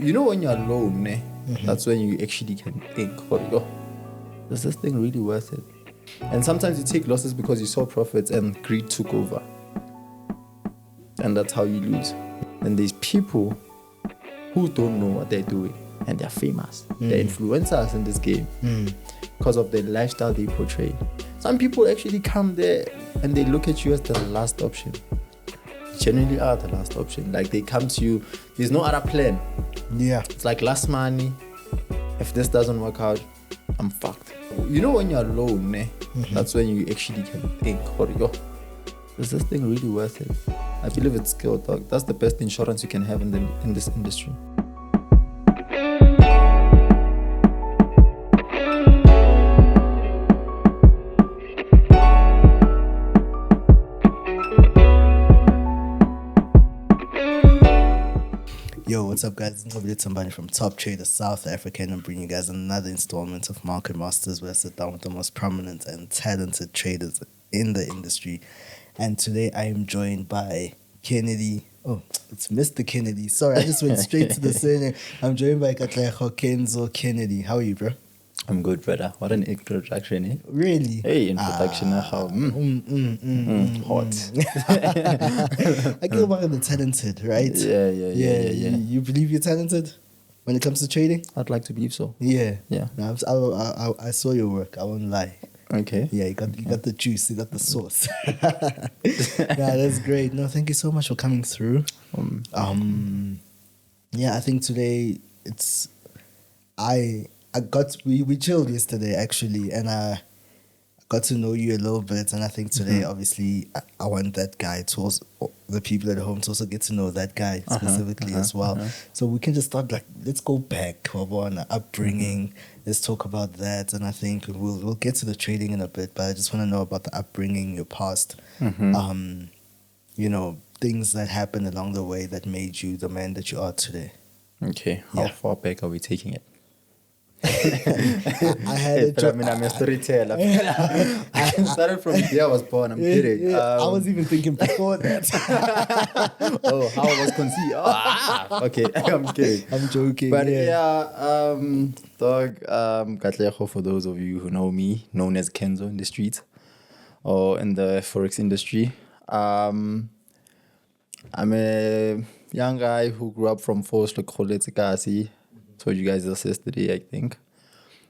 You know when you're alone, that's when you actually can think, oh, is this thing really worth it? And sometimes you take losses because you saw profits and greed took over. And that's how you lose. And there's people who don't know what they're doing and they're famous. They're influencers in this game because of the lifestyle they portray. Some people actually come there and they look at you as the last option. Generally are the last option. Like they come to you, there's no other plan. Yeah. It's like last money. If this doesn't work out, I'm fucked. You know when you're alone, that's when you actually can think, yo, is this thing really worth it? I believe it's skill, dog. That's the best insurance you can have in this industry. Yo, what's up, guys? It's Nqobile Tembane from Top Traders South Africa, and I'm bringing you guys another installment of Market Masters, where I sit down with the most prominent and talented traders in the industry. And today I am joined by Kennedy. Oh, it's Mr. Kennedy. Sorry, I just went straight to the surname. I'm joined by Katlego Kenzo Kennedy. How are you, bro? I'm good, brother. What an introduction, eh? Really? Hey, introduction. Hot. I get about the talented, right? Yeah. You believe you're talented when it comes to trading? I'd like to believe so. Yeah. Yeah. No, I saw your work. I won't lie. Okay. Yeah, you got the juice, you got the sauce. Yeah, that's great. No, thank you so much for coming through. Yeah, I think today we chilled yesterday actually, and I got to know you a little bit, and I think today obviously I want that guy to also, the people at home to also get to know that guy specifically as well. So we can just start let's go back on upbringing. Let's talk about that, and I think we'll get to the trading in a bit, but I just want to know about the upbringing, your past, things that happened along the way that made you the man that you are today. Okay, how far back are we taking it? I had I'm a storyteller. I started from the day I was born. I'm kidding. I was even thinking before that. Oh, how I was conceived. Okay, I'm kidding. I'm joking. But dog, Katlego, for those of you who know me, known as Kenzo in the streets or in the Forex industry. I'm a young guy who grew up from Forex. Told you guys this yesterday, I think.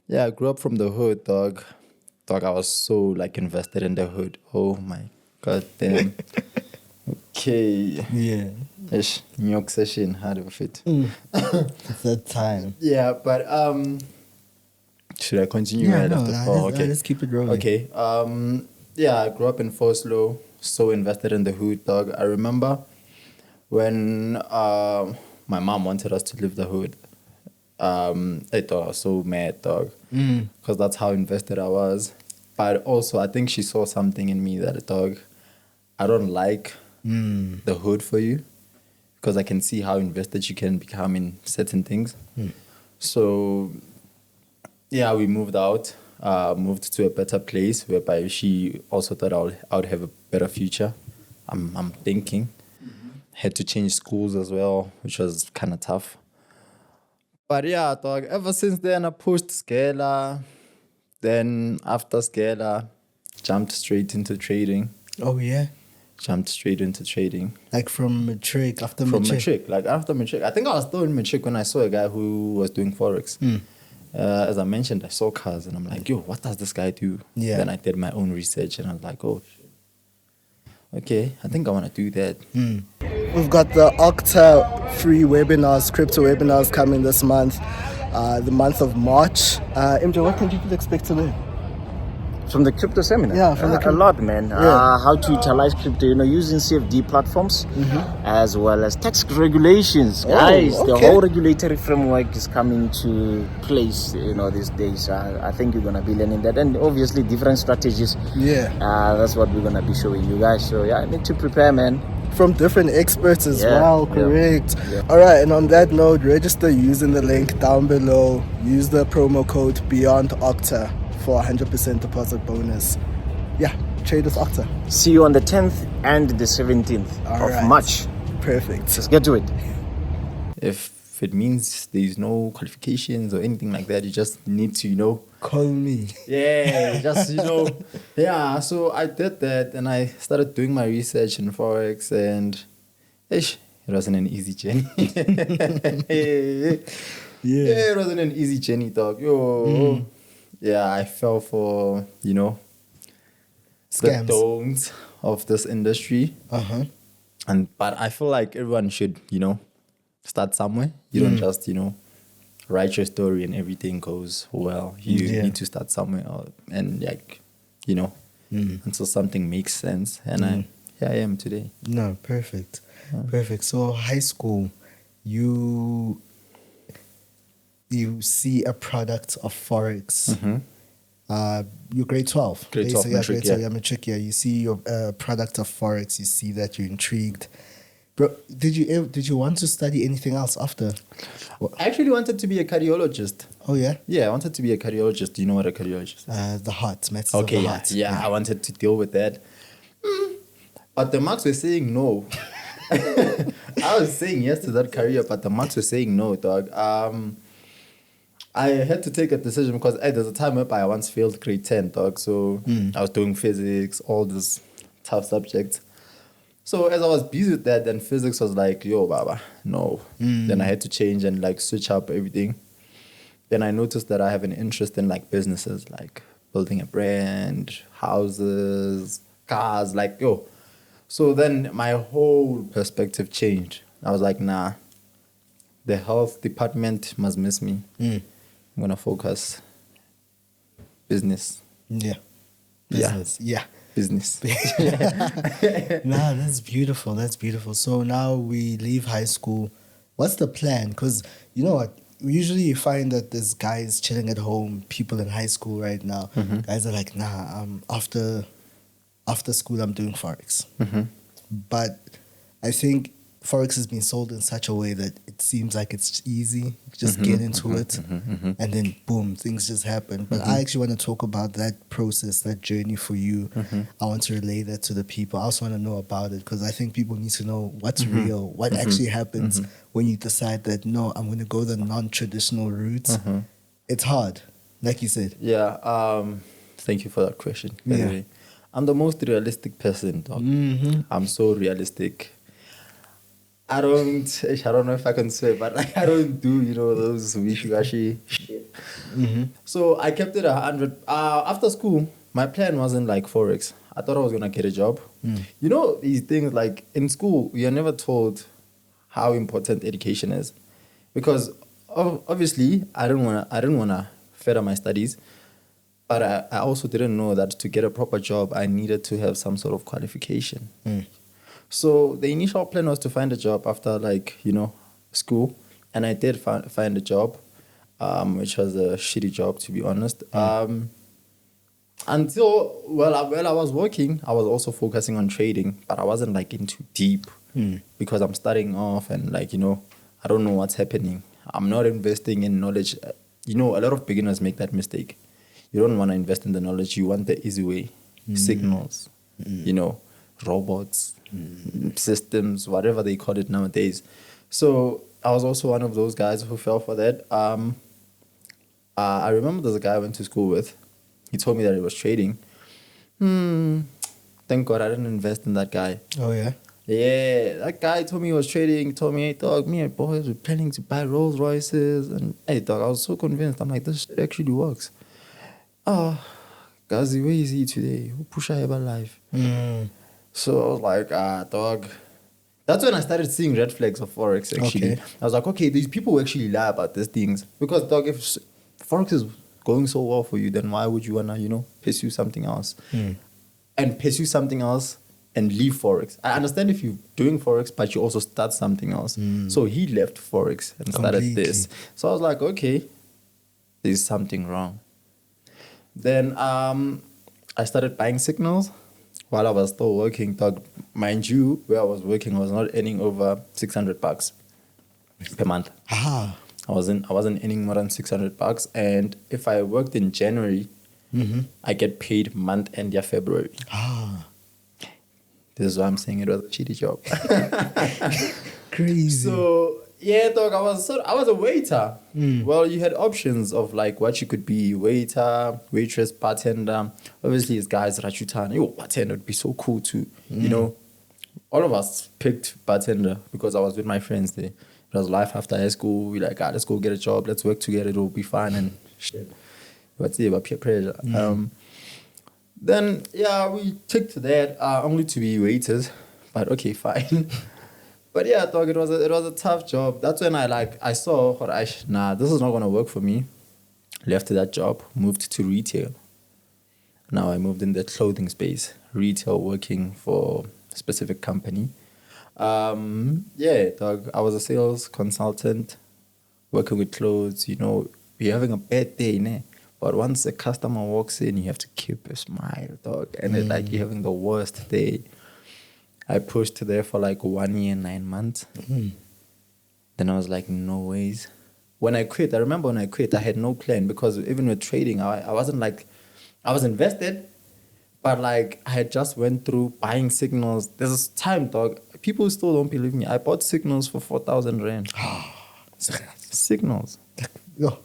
Yeah, I grew up from the hood, dog. I was so invested in the hood. Oh my god damn. Okay. Yeah. Ish, New York session, hard of it. It's that time. Yeah, but should I continue? Yeah, okay. Let's keep it rolling. Okay. I grew up in Foslo, so invested in the hood, dog. I remember when my mom wanted us to leave the hood. I thought I was so mad, dog, because that's how invested I was. But also, I think she saw something in me that, dog, I don't like the hood for you, because I can see how invested you can become in certain things. So, yeah, we moved out, moved to a better place, whereby she also thought I would have a better future. I'm thinking. Had to change schools as well, which was kind of tough. But yeah, dog, ever since then, I pushed Scala. Then after Scala, jumped straight into trading. Oh, yeah? Jumped straight into trading. Like from matric, after From matric? after matric. I think I was still in matric when I saw a guy who was doing Forex. As I mentioned, I saw cars and I'm like, yo, what does this guy do? Yeah. Then I did my own research and I was like, oh, shit. Okay, I think I want to do that. We've got the Octa free webinars, crypto webinars coming this month, the month of March. MJ, what can people expect to learn? From the crypto seminar? Yeah, from the a lot, man. How to utilize crypto, using CFD platforms, as well as tax regulations. Guys, the whole regulatory framework is coming to place, these days. I think you're going to be learning that. And obviously, different strategies. Yeah. That's what we're going to be showing you guys. So, I need to prepare, man. From different experts as well, correct. Yeah. All right, and on that note, register using the link down below. Use the promo code BeyondOcta for 100% deposit bonus. Yeah, trade with Octa. See you on the 10th and the 17th of March. Perfect. Let's get to it. If if it means there's no qualifications or anything like that, you just need to, Call me. yeah, just, yeah. So I did that and I started doing my research in Forex and it wasn't an easy journey. Yeah, it wasn't an easy journey, dog. Yeah, I fell for, the Scams. don'ts of this industry. But I feel like everyone should, start somewhere. You don't just, write your story and everything goes well. You need to start somewhere and until something makes sense. And here I am today. No, perfect. Perfect. So high school, you see a product of Forex. You're grade 12. Grade 12, matric, yeah, matric, yeah. You see your product of Forex. You see that you're intrigued. Bro, did you want to study anything else after? I actually wanted to be a cardiologist. Oh, yeah? Yeah, I wanted to be a cardiologist. Do you know what a cardiologist is? The heart, matters Okay, of the yeah, heart. yeah, I wanted to deal with that. But the marks were saying no. I was saying yes to that career, but the marks were saying no, dog. I had to take a decision because there's a time where I once failed grade 10, dog. So I was doing physics, all these tough subjects. So as I was busy with that, then physics was like, yo, Baba, no. Then I had to change and like switch up everything. Then I noticed that I have an interest in like businesses, like building a brand, houses, cars, like, yo. So then my whole perspective changed. I was like, nah, the health department must miss me. I'm going to focus business. Yeah. Business. Yeah. Business. Nah, that's beautiful. That's beautiful. So now we leave high school. What's the plan? Because you know what? Usually you find that there's guys chilling at home, people in high school right now. Guys are like, nah, after school I'm doing Forex. But I think Forex has been sold in such a way that it seems like it's easy. Just get into it and then boom, things just happen. But I actually want to talk about that process, that journey for you. I want to relay that to the people. I also want to know about it because I think people need to know what's real, what actually happens when you decide that, no, I'm going to go the non-traditional route. It's hard, like you said. Yeah. Thank you for that question. By the way. I'm the most realistic person, dog. I'm so realistic. I don't know if I can say, but like I don't do, those wishy-washy shit. So I kept it 100. After school, my plan wasn't like Forex. I thought I was gonna get a job. You know, these things like in school, you're never told how important education is, because obviously I didn't wanna further my studies, but I also didn't know that to get a proper job, I needed to have some sort of qualification. So the initial plan was to find a job after school. And I did find a job, which was a shitty job, to be honest. Until, while I was working, I was also focusing on trading, but I wasn't like into deep because I'm starting off and I don't know what's happening. I'm not investing in knowledge. A lot of beginners make that mistake. You don't want to invest in the knowledge. You want the easy way. Signals, robots, systems, whatever they call it nowadays. So I was also one of those guys who fell for that. I remember there's a guy I went to school with. He told me that he was trading. Thank God I didn't invest in that guy. Oh, yeah? Yeah, that guy told me he was trading. He told me, hey, dog, me and boys were planning to buy Rolls Royces. And, hey, dog, I was so convinced. I'm like, this shit actually works. Gazi, where is he today? Who push I ever life? So I was like, dog. That's when I started seeing red flags of Forex, actually. Okay. I was like, okay, these people actually lie about these things. Because, dog, if Forex is going so well for you, then why would you want to, pursue something else? And pursue something else and leave Forex. I understand if you're doing Forex, but you also start something else. So he left Forex and started this. So I was like, okay, there's something wrong. Then I started buying signals while I was still working. Dog, mind you, where I was working, I was not earning over $600 per month. I wasn't earning more than $600. And if I worked in January, I get paid month end of February. This is why I'm saying it was a shitty job. Crazy. So Yeah, dog. I was a waiter. Well, you had options of like what you could be: waiter, waitress, bartender. Obviously, as guys, Rachutan, yo, bartender would be so cool too. You know, all of us picked bartender because I was with my friends there. It was life after high school. We like, let's go get a job. Let's work together. It'll be fun and shit. What's it about peer pressure? Then yeah, we picked that only to be waiters, but okay, fine. But yeah, dog, it was a tough job. That's when I saw, nah, this is not gonna work for me. Left that job, moved to retail. Now I moved in the clothing space, retail, working for a specific company. Yeah, dog, I was a sales consultant, working with clothes. You know, you're having a bad day, ne? But once a customer walks in, you have to keep a smile, dog, and it's like you're having the worst day. I pushed there for like 1 year, 9 months. Then I was like, no ways. When I quit, I remember when I quit, I had no plan because even with trading, I wasn't like, I was invested, but like I had just went through buying signals. There's this time, dog. People still don't believe me. I bought signals for 4,000 rand. Signals. Oh,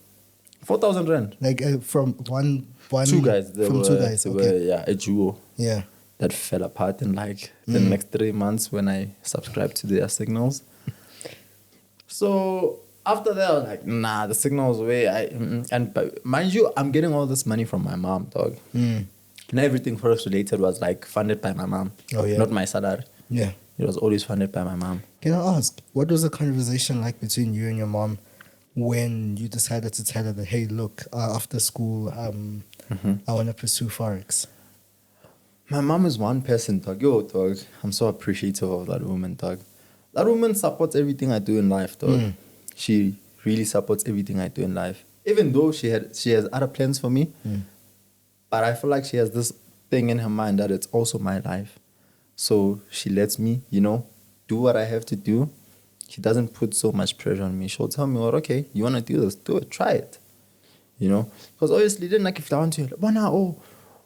4,000 rand. like from one Two guys. From two guys. They Okay. were, yeah, a duo. Yeah. That fell apart in like the next 3 months when I subscribed to their signals. So after that, I was like, nah, the signals way. But mind you, I'm getting all this money from my mom, dog. And everything Forex related was like funded by my mom. Oh, yeah. Not my salary. Yeah. It was always funded by my mom. Can I ask, what was the conversation like between you and your mom when you decided to tell her that, hey, look, after school, I want to pursue Forex? My mom is one person, dog. Yo, dog, I'm so appreciative of that woman, dog. That woman supports everything I do in life, dog. She really supports everything I do in life. Even though she has other plans for me, but I feel like she has this thing in her mind that it's also my life. So she lets me, you know, do what I have to do. She doesn't put so much pressure on me. She'll tell me, well, okay, you want to do this, do it, try it. You know? Because obviously, then like if I want to,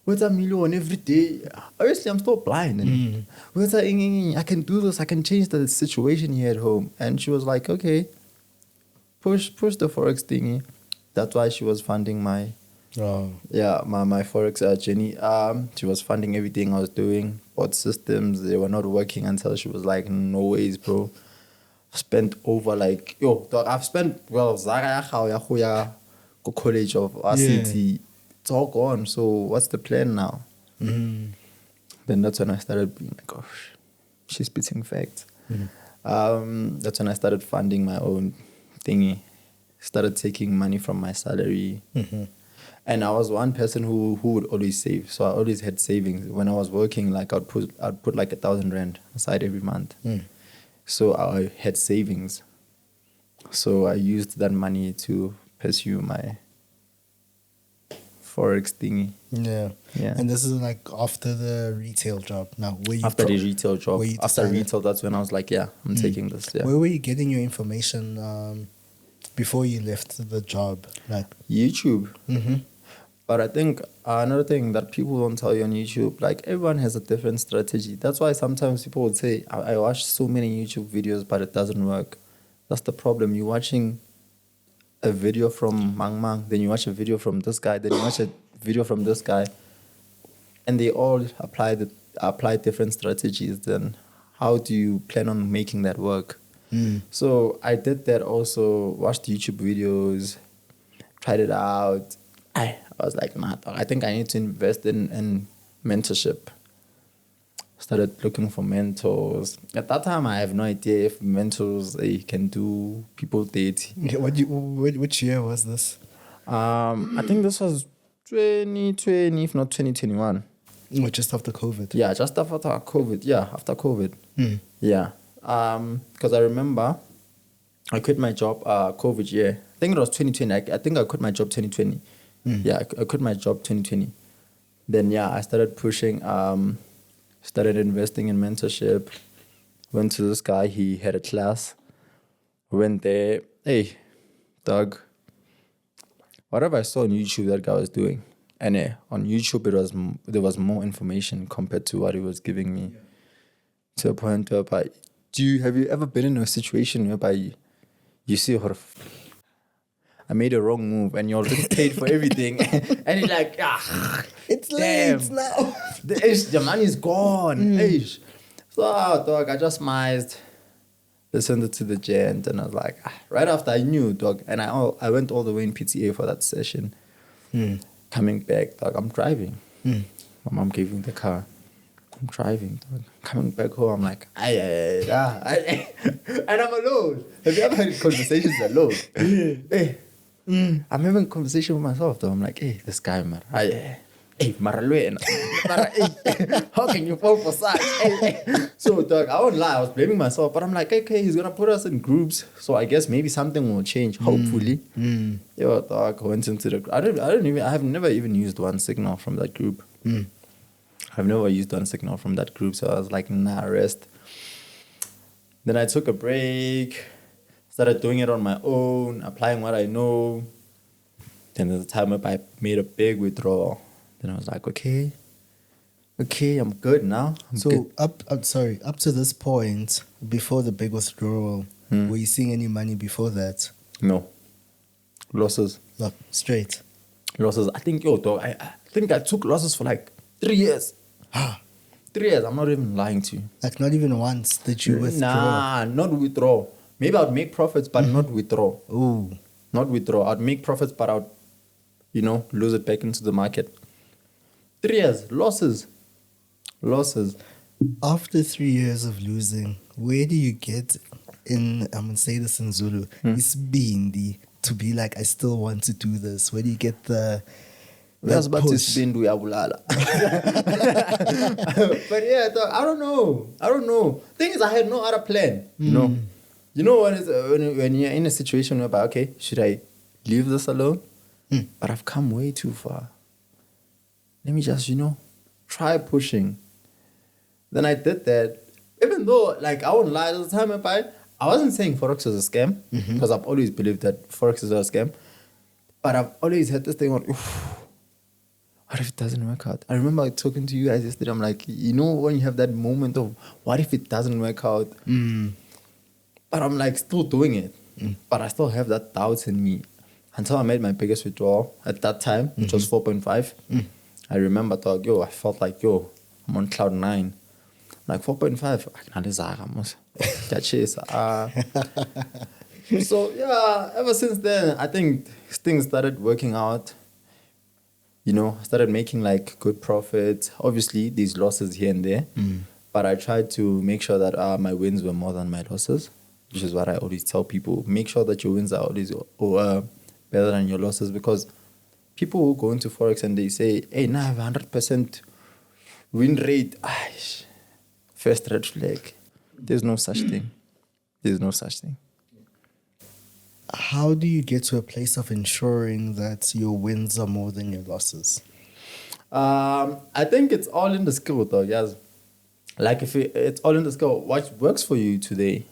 where's a million every day? Obviously, I'm still blind. And I can do this. I can change the situation here at home. And she was like, okay, push the Forex thingy. That's why she was funding my Forex journey. She was funding everything I was doing. Bought systems. They were not working until she was like, no ways, bro. Spent over like, I've spent, college of RCT. It's all gone. So what's the plan now? Then that's when I started being like, oh, she's spitting facts. That's when I started funding my own thingy. Started taking money from my salary. And I was one person who would always save. So I always had savings. When I was working, like I'd put like 1,000 rand aside every month. So I had savings. So I used that money to pursue my Forex thingy. Yeah. Yeah. And this is like after the retail job now. After the retail job. After retail, that's when I was like, yeah, I'm taking this. Yeah. Where were you getting your information before you left the job? Like YouTube. But I think another thing that people don't tell you on YouTube, like everyone has a different strategy. That's why sometimes people would say, I watch so many YouTube videos, but it doesn't work. That's the problem. You're watching a video from Mang, then you watch a video from this guy, then you watch a video from this guy, and they all apply different strategies. Then how do you plan on making that work? So I did that also, watched YouTube videos, tried it out. I was like, nah, I think I need to invest in mentorship. Started looking for mentors. At that time, I have no idea if mentors can do people dating. which year was this? I think this was 2020, if not 2021. Or just after COVID? Yeah, just after COVID. Yeah, after COVID. Yeah. Because I remember I quit my job COVID year. I think it was 2020. I think I quit my job 2020. Yeah, I quit my job 2020. Then, yeah, I started pushing, started investing in mentorship. Went to this guy, he had a class. Went there. Hey, dog. Whatever I saw on YouTube, that guy was doing. And on YouTube, there was more information compared to what he was giving me. To a point whereby, have you ever been in a situation whereby you see her. I made a wrong move, and you already paid for everything, and you're like, It's damn. late now. The money's gone. Ish. So, dog, I just smiled, listened to the gent, and I was like, right after I knew, dog, and I went all the way in PTA for that session. Coming back, dog, I'm driving. My mom gave me the car. I'm driving, dog. Coming back home, I'm like, and I'm alone. Have you ever had conversations alone? Hey, I'm having a conversation with myself, though. I'm like, hey, this guy, man. Hey, Maraluen. How can you fall for such? So, dog, I won't lie. I was blaming myself, but I'm like, okay, he's gonna put us in groups, so I guess maybe something will change. Hopefully. Yo, dog, went into the. I have never even used one signal from that group. I've never used one signal from that group, so I was like, nah, rest. Then I took a break, started doing it on my own, applying what I know. Then there's a time I made a big withdrawal. Then I was like, okay, I'm good now. Up to this point, before the big withdrawal, were you seeing any money before that? No. Losses. No, straight. Losses. I think, dog, I think I took losses for like 3 years. 3 years, I'm not even lying to you. Like not even once did you withdraw? Nah, not withdraw. Maybe I'd make profits, but not withdraw. Ooh. Not withdraw. I'd make profits, but I'd, lose it back into the market. 3 years, losses. After 3 years of losing, where do you get in, I'm going to say this in Zulu, isibindi to be like, I still want to do this? Where do you get the push? But yeah, dog, I don't know. Thing is, I had no other plan. You know what is when you're in a situation where, okay, should I leave this alone? But I've come way too far. Let me just, try pushing. Then I did that. Even though, like, I won't lie, there's a time I wasn't saying Forex was a scam, because I've always believed that Forex is a scam. But I've always had this thing on, what if it doesn't work out? I remember talking to you guys yesterday. I'm like, when you have that moment of, what if it doesn't work out? But I'm like still doing it. But I still have that doubt in me. Until I made my biggest withdrawal at that time, which was 4.5. I remember, dog, I felt like, I'm on cloud 9. Like 4.5. So, yeah, ever since then, I think things started working out. I started making like good profits. Obviously, these losses here and there. But I tried to make sure that my wins were more than my losses, which is what I always tell people. Make sure that your wins are always better than your losses, because people who go into Forex and they say, hey, now I have 100% win rate. First red flag. There's no such thing. How do you get to a place of ensuring that your wins are more than your losses? I think it's all in the skill, though, yes. Like, it's all in the skill. What works for you today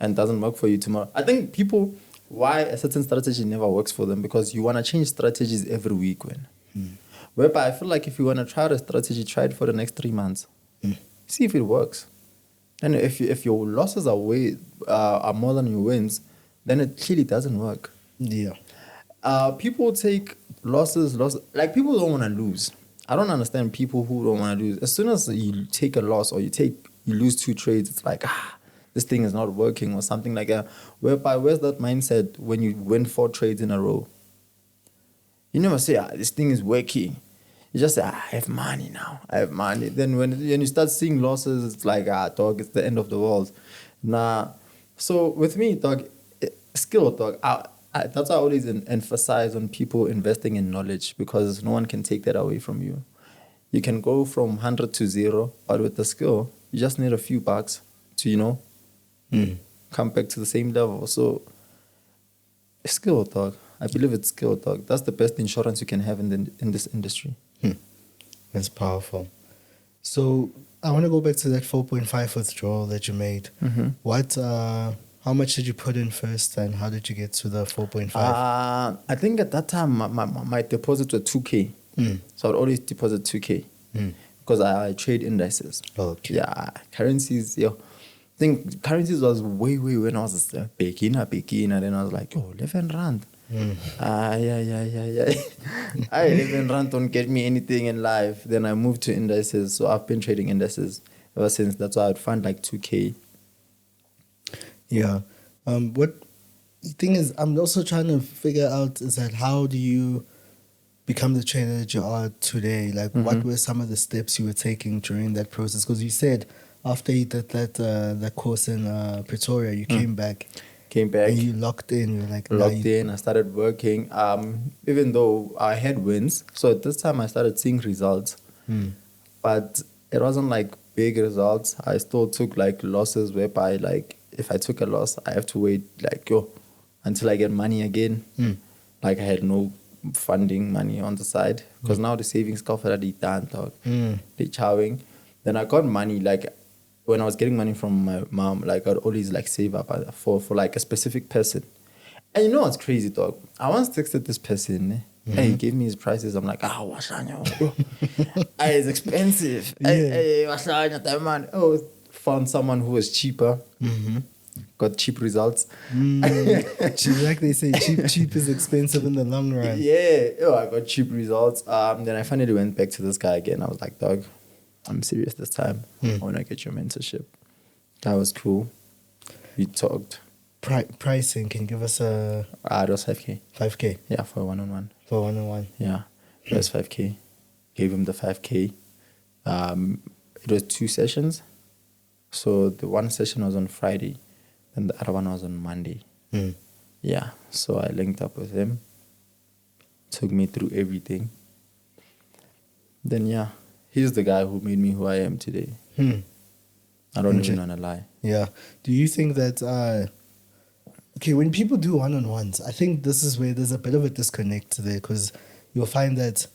and doesn't work for you tomorrow. I think people, why a certain strategy never works for them, because you want to change strategies every week. Whereby I feel like if you want to try a strategy, try it for the next 3 months. See if it works. And if your losses are more than your wins, then it clearly doesn't work. Yeah. People take losses. Like, people don't want to lose. I don't understand people who don't want to lose. As soon as you take a loss or you lose 2 trades, it's like, this thing is not working or something like that. Whereby, where's that mindset when you win 4 trades in a row? You never say, this thing is working. You just say, I have money now. I have money. Then when you start seeing losses, it's like, dog, it's the end of the world. Nah. So with me, dog, skill, dog, that's why I always emphasize on people investing in knowledge, because no one can take that away from you. You can go from 100 to 0, but with the skill, you just need a few bucks to, come back to the same level. So, skill, dog. I believe it's skill, dog. That's the best insurance you can have in this industry. That's powerful. So, I want to go back to that 4.5 withdrawal that you made. How much did you put in first, and how did you get to the 4.5? I think at that time, my deposit was 2K. So I'd always deposit 2K because I trade indices. Okay. Yeah, currencies, think currencies was way when I was a beginner, and then I was like, 11 rand. Yeah. 11 rand don't get me anything in life. Then I moved to indices, so I've been trading indices ever since. That's why I'd find like 2K. Yeah. What the thing is, I'm also trying to figure out is that how do you become the trader that you are today? Like, what were some of the steps you were taking during that process? Because you said after you did that course in Pretoria, you came back. And you locked in. You're like locked in. I started working. Even though I had wins, so at this time I started seeing results, but it wasn't like big results. I still took like losses, whereby like if I took a loss, I have to wait like until I get money again. Like I had no funding money on the side because now the savings cover already done, dog. They chowing. Then I got money like. When I was getting money from my mom, like I'd always like save up for like a specific person. And you know what's crazy, dog? I once texted this person, and he gave me his prices. I'm like, washanya, it's expensive. Washanya, man. Found someone who was cheaper. Got cheap results. Like they say, cheap is expensive in the long run. Yeah, I got cheap results. Then I finally went back to this guy again. I was like, dog, I'm serious this time. I want to get your mentorship. That was cool. We talked. Pricing, can you give us a... it was 5K. 5K? Yeah, for a one-on-one. For one-on-one? Yeah, it was 5K. Gave him the 5K. It was 2 sessions. So the one session was on Friday, and the other one was on Monday. Yeah, so I linked up with him. Took me through everything. Then, yeah. He's the guy who made me who I am today. I don't even want to lie. Yeah. Do you think that... when people do one-on-ones, I think this is where there's a bit of a disconnect there because you'll find that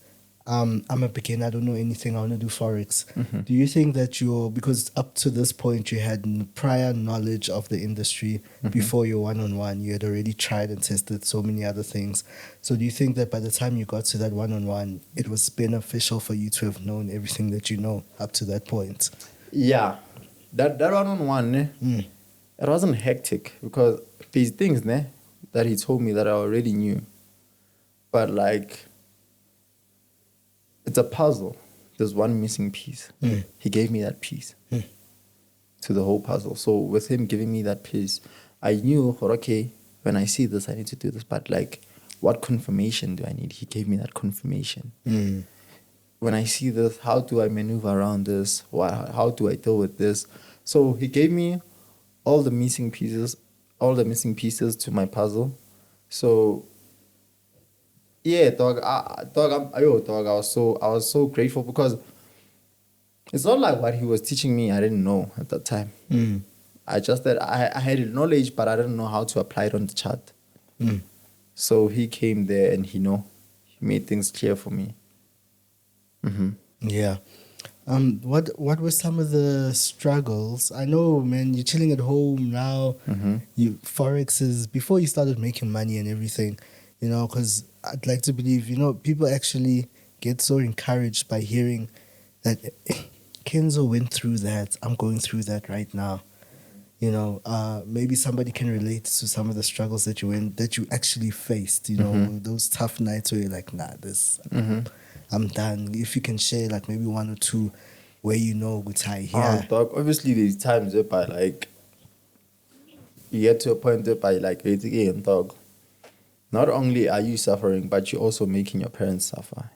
I'm a beginner, I don't know anything, I want to do Forex. Do you think that because up to this point you had prior knowledge of the industry before your one-on-one, you had already tried and tested so many other things. So do you think that by the time you got to that one-on-one, it was beneficial for you to have known everything that you know up to that point? Yeah. That one-on-one, it wasn't hectic because these things that he told me that I already knew. But like... it's a puzzle. There's one missing piece. He gave me that piece to the whole puzzle. So with him giving me that piece, I knew, okay, when I see this, I need to do this. But like, what confirmation do I need? He gave me that confirmation. When I see this, how do I maneuver around this? How do I deal with this? So he gave me all the missing pieces to my puzzle. So... yeah, dog. I was so grateful because it's not like what he was teaching me I didn't know at that time. I just that I had knowledge, but I didn't know how to apply it on the chart. So he came there and he made things clear for me. Yeah. What were some of the struggles? I know, man, you're chilling at home now. Forex is before you started making money and everything. Because I'd like to believe, people actually get so encouraged by hearing that Kenzo went through that. I'm going through that right now. Maybe somebody can relate to some of the struggles that you actually faced. Those tough nights where you're like, nah, I'm done. If you can share like maybe 1 or 2 where which I hear. Dog, obviously there's times whereby like you get to a point whereby like again, dog. Not only are you suffering, but you're also making your parents suffer,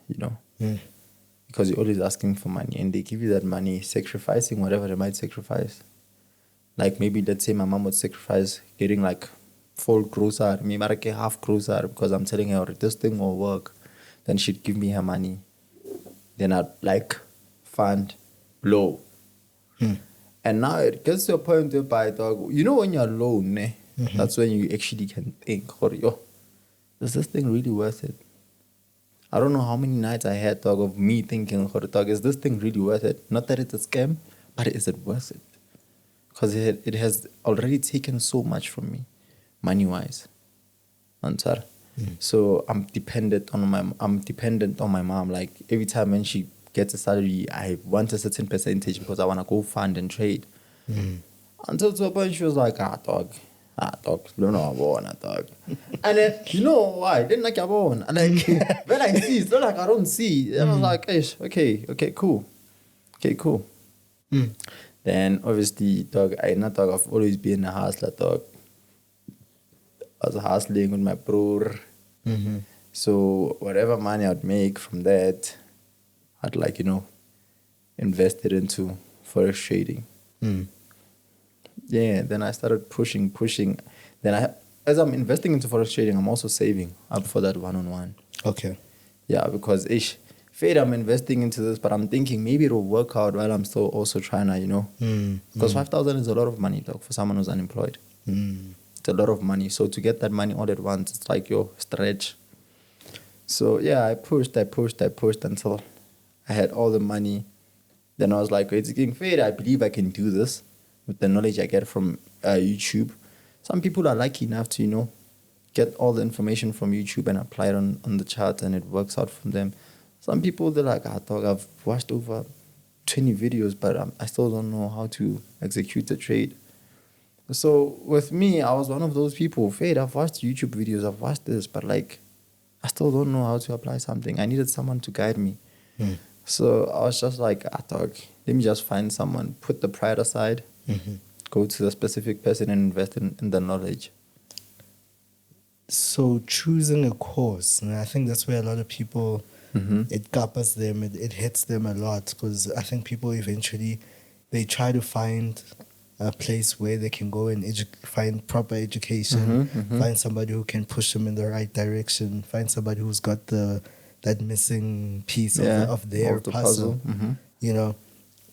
because you're always asking for money and they give you that money, sacrificing whatever they might sacrifice. Like maybe let's say my mom would sacrifice getting like full grocer, maybe like a half grocer because I'm telling her this thing will work. Then she'd give me her money. Then I'd like fund, blow. And now it gets to a point whereby, dog, when you're alone, that's when you actually can think, is this thing really worth it? I don't know how many nights I had, dog, of me thinking, dog, is this thing really worth it? Not that it's a scam, but is it worth it? Because it has already taken so much from me, money-wise. So I'm dependent on my mom. Like every time when she gets a salary, I want a certain percentage because I want to go fund and trade. Until to a point she was like, dog, don't know about dog. And then, you know why? Didn't like about and like when I see, it's not like I don't see. And I was like, okay, cool. Then obviously, dog, I've always been a hustler, dog. I was hustling with my brother. So whatever money I'd make from that, I'd like, invest it into Forex trading. Yeah, then I started pushing. Then as I'm investing into Forex trading, I'm also saving up for that one-on-one. Okay. Yeah, because Fade, I'm investing into this, but I'm thinking maybe it'll work out while I'm still also trying to, because 5,000 is a lot of money, dog, for someone who's unemployed. It's a lot of money. So to get that money all at once, it's like, stretch. So yeah, I pushed until I had all the money. Then I was like, it's getting Fade, I believe I can do this with the knowledge I get from YouTube. Some people are lucky enough to, get all the information from YouTube and apply it on the chart and it works out from them. Some people, they're like, dog, I've watched over 20 videos, but I still don't know how to execute the trade. So with me, I was one of those people. Fade, I've watched YouTube videos, I've watched this, but like, I still don't know how to apply something. I needed someone to guide me. So I was just like, dog, let me just find someone, put the pride aside, go to the specific person and invest in the knowledge. So choosing a course, and I think that's where a lot of people, it gappers them, it hits them a lot, because I think people eventually, they try to find a place where they can go and find proper education, find somebody who can push them in the right direction, find somebody who's got that missing piece of their puzzle.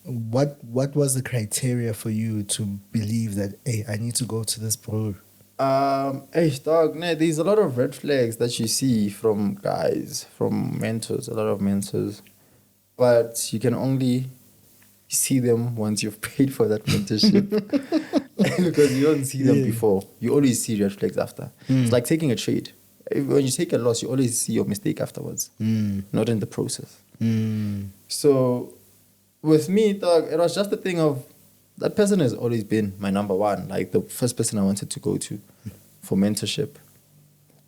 What was the criteria for you to believe that, hey, I need to go to this bro? Dog, there's a lot of red flags that you see from guys, from mentors, a lot of mentors. But you can only see them once you've paid for that mentorship. Because you don't see them before. You always see red flags after. It's like taking a trade. When you take a loss, you always see your mistake afterwards, not in the process. So with me, dog, it was just a thing of that person has always been my number one, like the first person I wanted to go to for mentorship.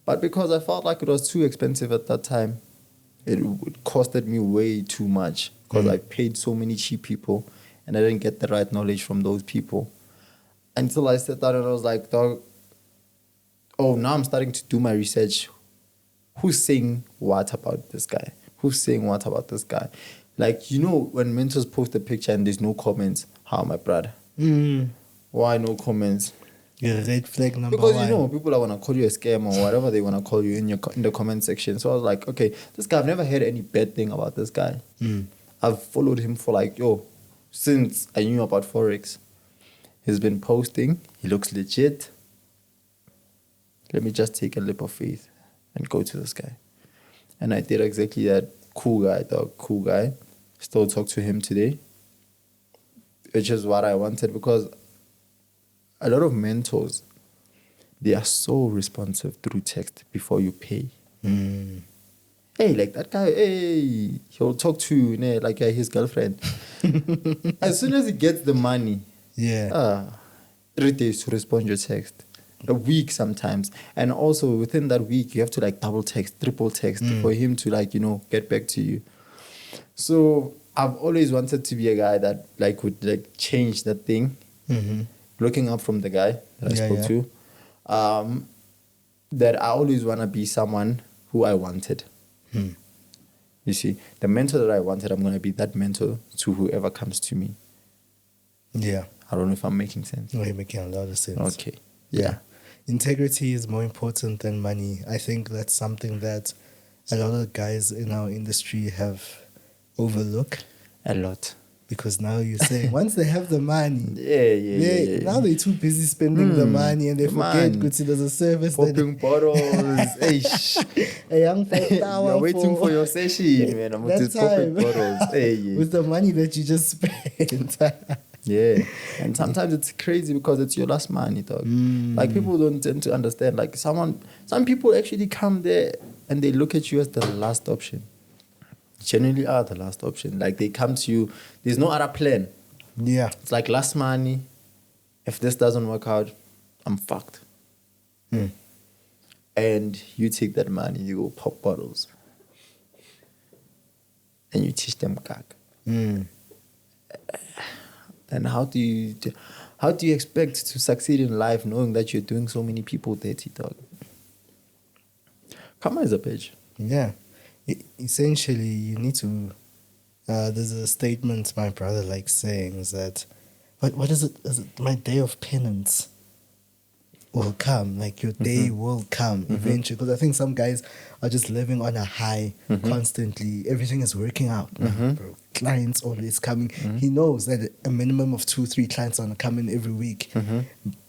But because I felt like it was too expensive at that time, it costed me way too much because I paid so many cheap people and I didn't get the right knowledge from those people. Until I sat down and I was like, dog, now I'm starting to do my research. Who's saying what about this guy? Who's saying what about this guy? Like, when mentors post a picture and there's no comments, how, my brother? Why no comments? Yeah, red flag number because, one. people are going to call you a scam or whatever they want to call you in the comment section. So I was like, okay, this guy, I've never heard any bad thing about this guy. I've followed him for since I knew about Forex. He's been posting. He looks legit. Let me just take a leap of faith and go to this guy. And I did exactly that. Cool guy, dog. Cool guy. Still talk to him today. Which is what I wanted, because a lot of mentors, they are so responsive through text before you pay. Hey, like that guy, hey, he'll talk to you, like his girlfriend. As soon as he gets the money, 3 days to respond your text. A week sometimes. And also within that week, you have to double text, triple text for him to get back to you. So I've always wanted to be a guy that would change that thing. Looking up from the guy that I spoke to. That I always want to be someone who I wanted. You see, the mentor that I wanted, I'm going to be that mentor to whoever comes to me. Yeah. I don't know if I'm making sense. No, you're making a lot of sense. Okay. Yeah. Integrity is more important than money. I think that's something that a lot of guys in our industry have overlooked. A lot. Because now you're saying once they have the money, now they're too busy spending the money and they forget there's a service. Popping bottles. A young 5 hour. You're waiting for your session, man. I'm just popping bottles. With the money that you just spent. Yeah, and sometimes it's crazy because it's your last money, dog. People don't tend to understand. Some people actually come there and they look at you as the last option. Generally are the last option. They come to you, there's no other plan. Yeah. It's like last money, if this doesn't work out, I'm fucked. And you take that money, you go pop bottles, and you teach them gag. And how do you expect to succeed in life knowing that you're doing so many people dirty, dog? Karma is a bitch. Yeah. Essentially, you need to. There's a statement my brother likes saying is that, what is it? Is it my day of penance will come? Like your day will come eventually. Because I think some guys are just living on a high constantly. Everything is working out. Bro. Clients always coming. He knows that a minimum of 2-3 clients are coming every week.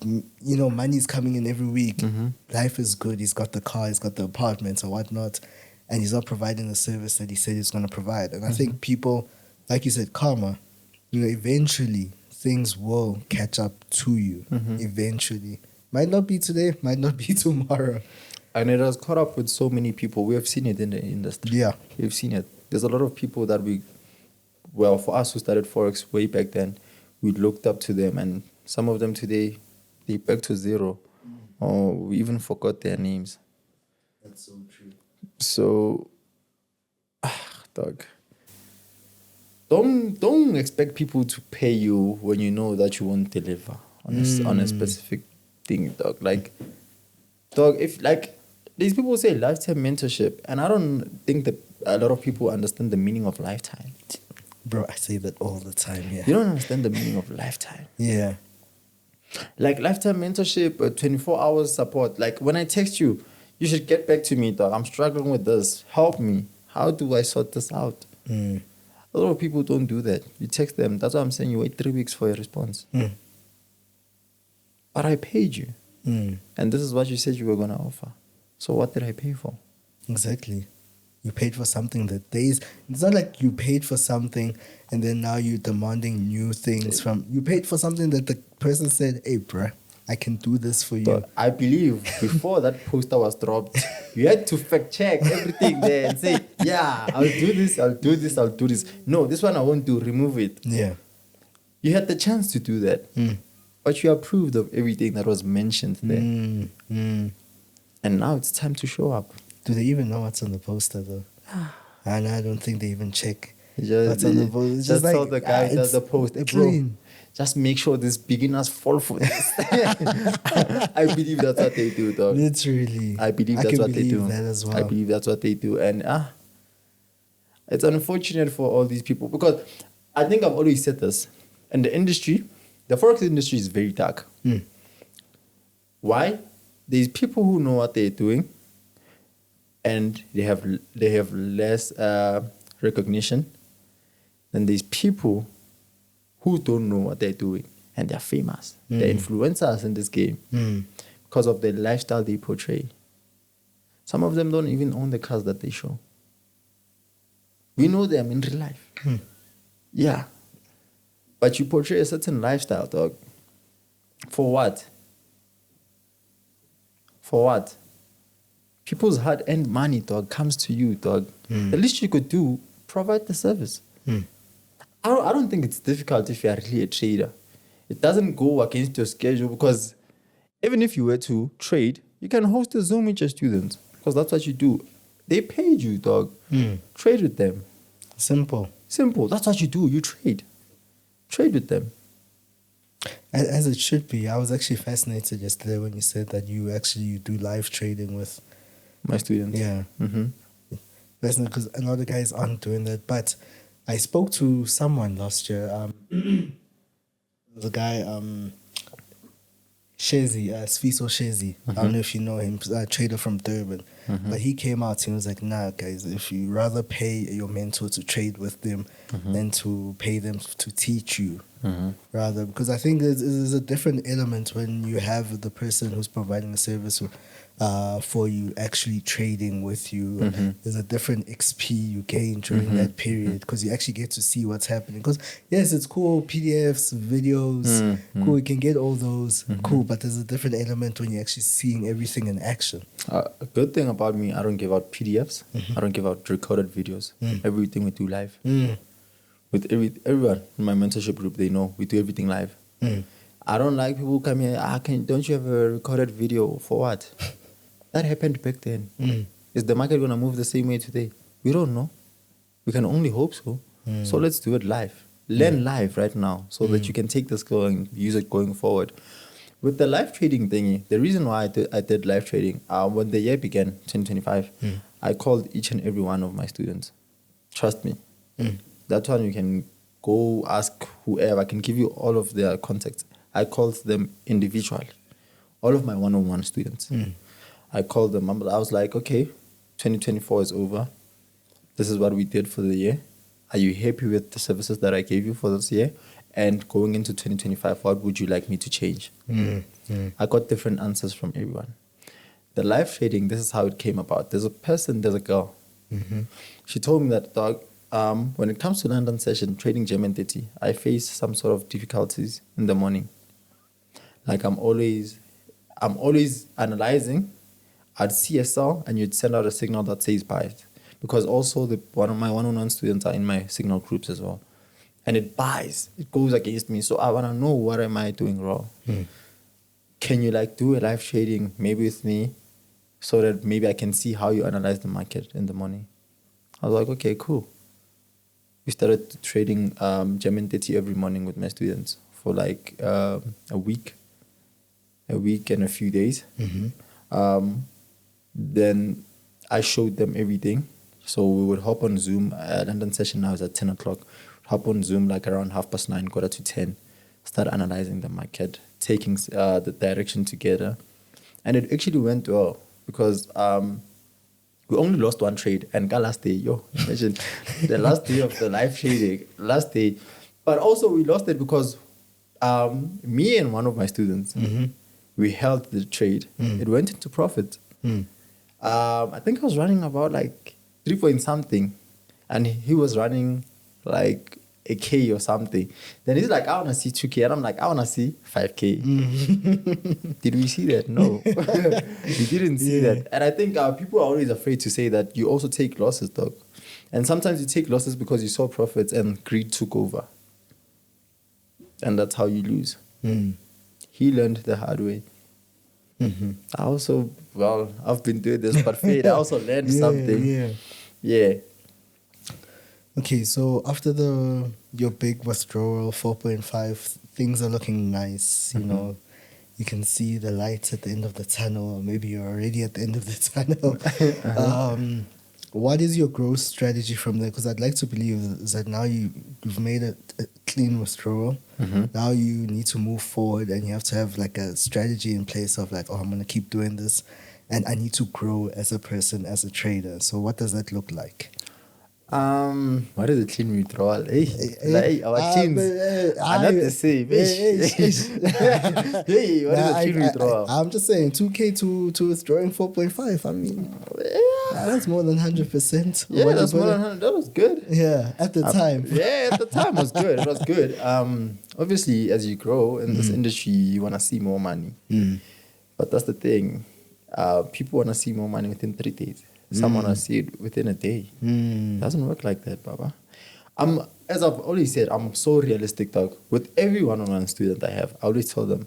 You know, money's coming in every week. Life is good. He's got the car, he's got the apartments or whatnot, and he's not providing the service that he said he's going to provide. And I think people, like you said, karma, you know, eventually things will catch up to you. Eventually. Might not be today, might not be tomorrow. And it has caught up with so many people. We have seen it in the industry. Yeah. We've seen it. There's a lot of people that for us who started Forex way back then, we looked up to them. And some of them today, they back to zero. Or we even forgot their names. That's so true. So, dog. Don't expect people to pay you when you know that you won't deliver on a specific thing, dog. Like, dog, if like these people say lifetime mentorship, and I don't think that a lot of people understand the meaning of lifetime. Bro, I say that all the time. Yeah. You don't understand the meaning of lifetime. Yeah. Like lifetime mentorship, 24 hours support. Like when I text you, you should get back to me, dog. I'm struggling with this. Help me. How do I sort this out? A lot of people don't do that. You text them. That's why I'm saying you wait 3 weeks for a response. But I paid you. And this is what you said you were going to offer. So what did I pay for? Exactly. You paid for something that it's not like you paid for something and then now you're demanding new things from. You paid for something that the person said, hey, bruh, I can do this for you. But I believe before that poster was dropped, you had to fact check everything there and say, yeah, I'll do this, I'll do this, I'll do this. No, this one I won't do, remove it. Yeah. You had the chance to do that. But you approved of everything that was mentioned there. And now it's time to show up. Do they even know what's on the poster though? And I don't think they even check what's Just, on the poster. It's just like, tell the guy that the post, hey, bro, clean. just make sure these beginners fall for this. I believe that's what they do, dog. Literally. I believe that's what they do. That as well. I believe that's what they do. And it's unfortunate for all these people because I think I've always said this. In the industry, the Forex industry is very dark. Why? There's people who know what they're doing and they have less recognition. Then there's people who don't know what they're doing and they're famous. They're influencers in this game because of the lifestyle they portray. Some of them don't even own the cars that they show. We know them in real life. Yeah. But you portray a certain lifestyle, dog. For what? For what? People's hard-earned money, dog, comes to you, dog. The least you could do, provide the service. I don't think it's difficult if you're really a trader. It doesn't go against your schedule because even if you were to trade, you can host a Zoom with your students because that's what you do. They paid you, dog. Trade with them. Simple. That's what you do. You trade. Trade with them. As it should be. I was actually fascinated yesterday when you said that you do live trading with my students. Yeah. Fascinating because a lot of guys aren't doing that. But I spoke to someone last year. The guy, Shezi, Sfiso Shezi. I don't know if you know him, a trader from Durban. But he came out and he was like, nah, guys, if you rather pay your mentor to trade with them than to pay them to teach you, rather. Because I think there's a different element when you have the person who's providing a service for you actually trading with you. There's a different XP you gain during that period because you actually get to see what's happening. Because yes, it's cool, PDFs, videos, cool, you can get all those, cool, but there's a different element when you're actually seeing everything in action. A good thing about me, I don't give out PDFs. I don't give out recorded videos. Everything we do live. With everyone in my mentorship group, they know we do everything live. I don't like people come here. Don't you have a recorded video for what? That happened back then. Is the market gonna move the same way today? We don't know. We can only hope so. So let's do it live. Learn live right now so that you can take the skill and use it going forward. With the live trading thingy, the reason why I did live trading, when the year began, 2025, I called each and every one of my students. Trust me. That one you can go ask whoever. I can give you all of their contacts. I called them individually. All of my one-on-one students. I called them. I was like, okay, 2024 is over. This is what we did for the year. Are you happy with the services that I gave you for this year? And going into 2025, what would you like me to change? I got different answers from everyone. The live trading, this is how it came about. There's a girl. She told me that, dog, when it comes to London session, trading German 30, I face some sort of difficulties in the morning. Like I'm always analyzing. I'd see a sell and you'd send out a signal that says buy it. Because also one of my one-on-one students are in my signal groups as well. And it buys. It goes against me. So I want to know, what am I doing wrong? Can you do a live trading maybe with me so that maybe I can see how you analyze the market in the morning? I was like, okay, cool. We started trading German 30 every morning with my students for a week and a few days. Then I showed them everything. So we would hop on Zoom. London session now is at 10 o'clock. Hop on Zoom around 9:30, 9:45, start analyzing the market, taking the direction together. And it actually went well because we only lost one trade. And last day, imagine the last day of the live trading, last day. But also we lost it because me and one of my students, we held the trade. It went into profit. I think I was running about 3 point something, and he was running a K or something. Then he's like, I want to see 2K. And I'm like, I want to see 5K. Did we see that? No. We didn't see that. And I think people are always afraid to say that you also take losses, dog. And sometimes you take losses because you saw profits and greed took over. And that's how you lose. He learned the hard way. I also, I've been doing this, but Fade, I also learned something. Yeah. Okay, so after your big withdrawal, 4.5, things are looking nice. You know, you can see the lights at the end of the tunnel, or maybe you're already at the end of the tunnel. What is your growth strategy from there? Because I'd like to believe that now you've made a clean withdrawal. Now you need to move forward and you have to have a strategy in place of I'm going to keep doing this and I need to grow as a person, as a trader. So what does that look like? What is a clean withdrawal? Our cleans are not the same. What is a clean withdrawal? I'm just saying 2K to withdrawing 4.5. I mean, that's more than 100%. Yeah, that's more than 100. That was good. Yeah, at the time. Yeah, at the time it was good. It was good. Obviously, as you grow in this industry, you want to see more money. But that's the thing. People want to see more money within 3 days. Some want to see it within a day. It doesn't work like that, Baba. As I've always said, I'm so realistic, dog. With every one-on-one student I have, I always tell them,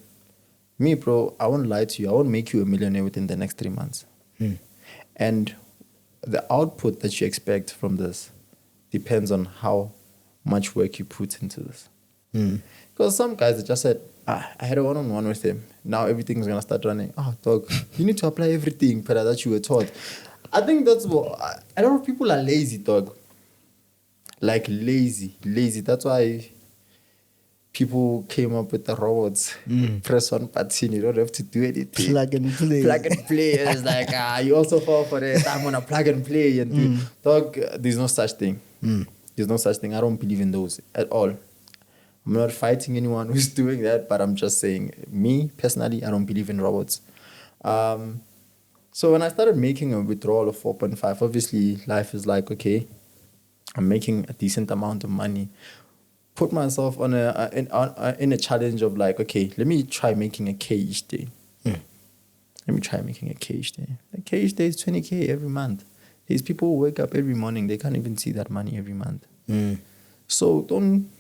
me, bro, I won't lie to you. I won't make you a millionaire within the next 3 months. And the output that you expect from this depends on how much work you put into this. Because some guys just said, I had a one-on-one with him. Now everything's going to start running. Oh, dog, you need to apply everything that you were taught. I think that's what a lot of people are lazy, dog. Lazy. That's why people came up with the robots. Press one button, you don't have to do anything. Plug and play. It's you also fall for it. I'm gonna plug and play and do. Dog, there's no such thing. There's no such thing. I don't believe in those at all. I'm not fighting anyone who's doing that, but I'm just saying, me personally, I don't believe in robots. So when I started making a withdrawal of 4.5, obviously life is okay, I'm making a decent amount of money. Put myself in a challenge of okay, let me try making a K each day. Let me try making a K each day. A K each day is 20K every month. These people who wake up every morning, they can't even see that money every month. So don't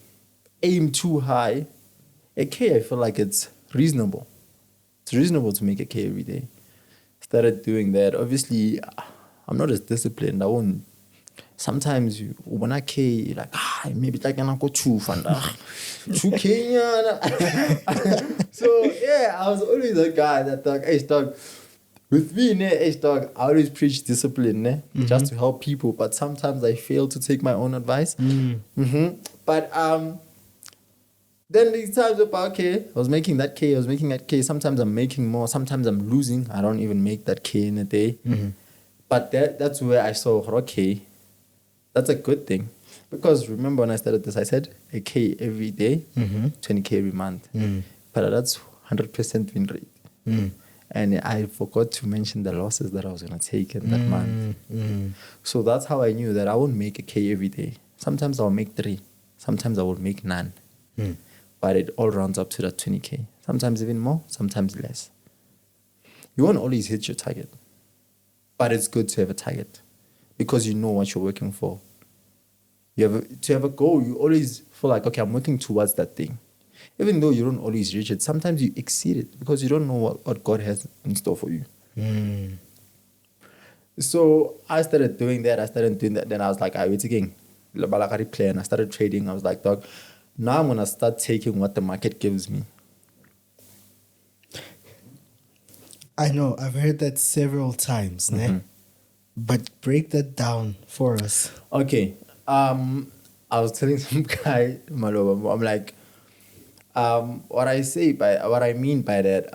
aim too high a K, I feel like it's reasonable. It's reasonable to make a K every day. Started doing that. Obviously, I'm not as disciplined. I won't. Sometimes when I K, you're like, maybe like I go 2K. So yeah, I was always the guy that thought, hey, dog. With me, hey, dog, I always preach discipline, just to help people. But sometimes I fail to take my own advice. But then these times about okay, I was making that K. Sometimes I'm making more. Sometimes I'm losing. I don't even make that K in a day. But that's where I saw, okay, that's a good thing. Because remember when I started this, I said a K every day, 20K every month. But that's 100% win rate. And I forgot to mention the losses that I was going to take in that month. So that's how I knew that I won't make a K every day. Sometimes I'll make 3. Sometimes I will make none. But it all rounds up to that 20K. Sometimes even more, sometimes less. You won't always hit your target. But it's good to have a target because you know what you're working for. To have a goal, you always feel like, okay, I'm working towards that thing. Even though you don't always reach it, sometimes you exceed it because you don't know what God has in store for you. So I started doing that. Then I was like, I wait again. I started trading. I was like, dog, now I'm going to start taking what the market gives me. I know, I've heard that several times, but break that down for us. Okay. I was telling some guy, Maloba, I'm like, what I mean by that,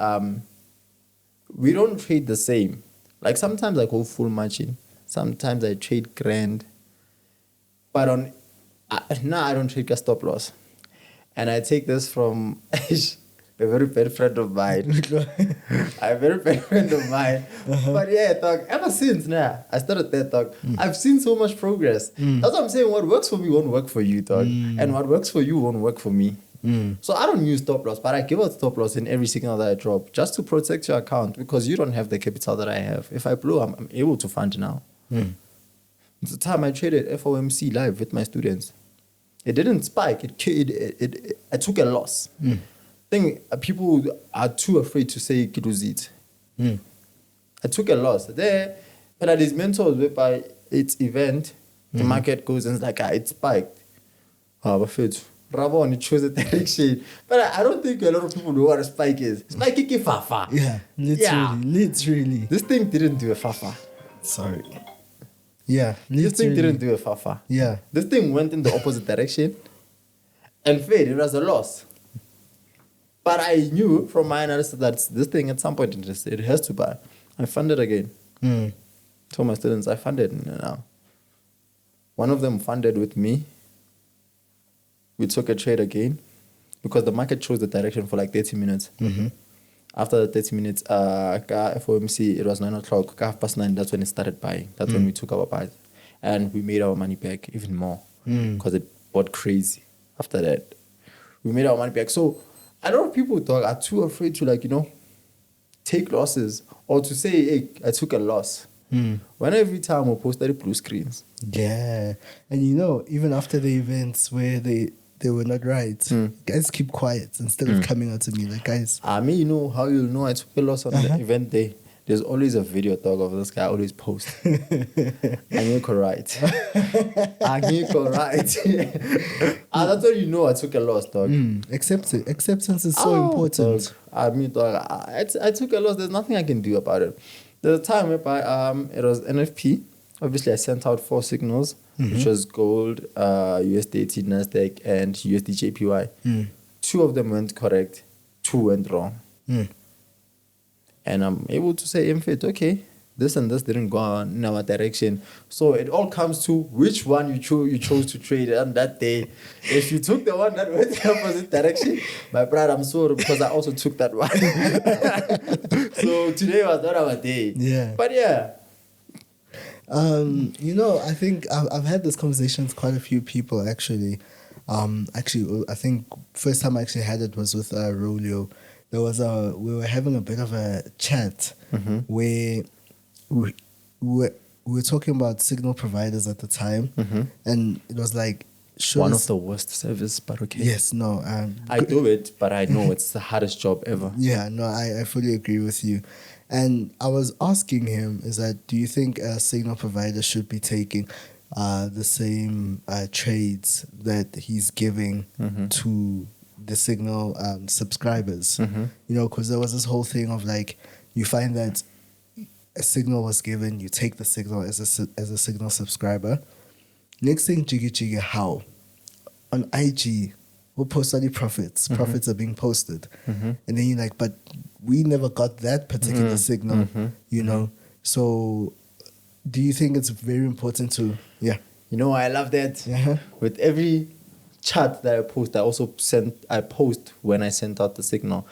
we don't trade the same. Like sometimes I go full margin, sometimes I trade grand, but now I don't trade a stop loss. And I take this from a very bad friend of mine. But yeah, dog, ever since now, I started that, dog, I've seen so much progress. That's what I'm saying. What works for me won't work for you, dog. And what works for you won't work for me. So I don't use stop loss, but I give out stop loss in every signal that I drop just to protect your account because you don't have the capital that I have. If I blow, I'm able to fund now. The time I traded FOMC live with my students, it didn't spike. I took a loss. I think people are too afraid to say it. I took a loss. There, but at these mentors, by its event, the market goes and it's like, it spiked. Bravo, and it chose a direction. But I don't think a lot of people know what a spike is. Spike is fafa. Yeah, literally. This thing didn't do a fafa. Sorry. Yeah, literally. This thing didn't do a fafa. Yeah. This thing went in the opposite direction and failed. It was a loss. But I knew from my analysis that this thing at some point it has to buy. I funded again. Told my students I funded now. One of them funded with me. We took a trade again because the market chose the direction for like 30 minutes. After the 30 minutes, FOMC, it was 9 o'clock. 9:30, that's when it started buying. That's when we took our buys. And we made our money back even more because it bought crazy after that. We made our money back. So a lot of people are too afraid to take losses or to say, hey, I took a loss. When every time we posted blue screens. Yeah. And even after the events where they were not right, guys keep quiet instead of coming out to me like, guys. How you'll know I took a loss on the event day? There's always a video, dog, of this guy always post. Angiko right. That's when you know I took a loss, dog. Acceptance is so important. Dog, I took a loss. There's nothing I can do about it. There's a time whereby it was NFP. Obviously, I sent out 4 signals, which was gold, USDT, Nasdaq, and USD JPY. 2 of them went correct, 2 went wrong. And I'm able to say, okay, this and this didn't go in our direction. So it all comes to which one you chose to trade on that day. If you took the one that went the opposite direction, my brother, I'm sorry because I also took that one. So today was not our day. Yeah. But yeah. I think I've had this conversation with quite a few people actually. I think first time I actually had it was with Rolio. We were having a bit of a chat where we were talking about signal providers at the time, and it was like, One of the worst service, but okay. Yes, no. I do it, but I know it's the hardest job ever. Yeah, no, I fully agree with you. And I was asking him, is that, do you think a signal provider should be taking the same trades that he's giving to the signal subscribers? You know, because there was this whole thing of like, you find that a signal was given, you take the signal as a signal subscriber. Next thing, jiggy, how? On IG, we'll post any profits. Profits are being posted. And then you're like, but we never got that particular signal, you know? So do you think it's very important to, You know, I love that. With every chart that I post, I post when I sent out the signal.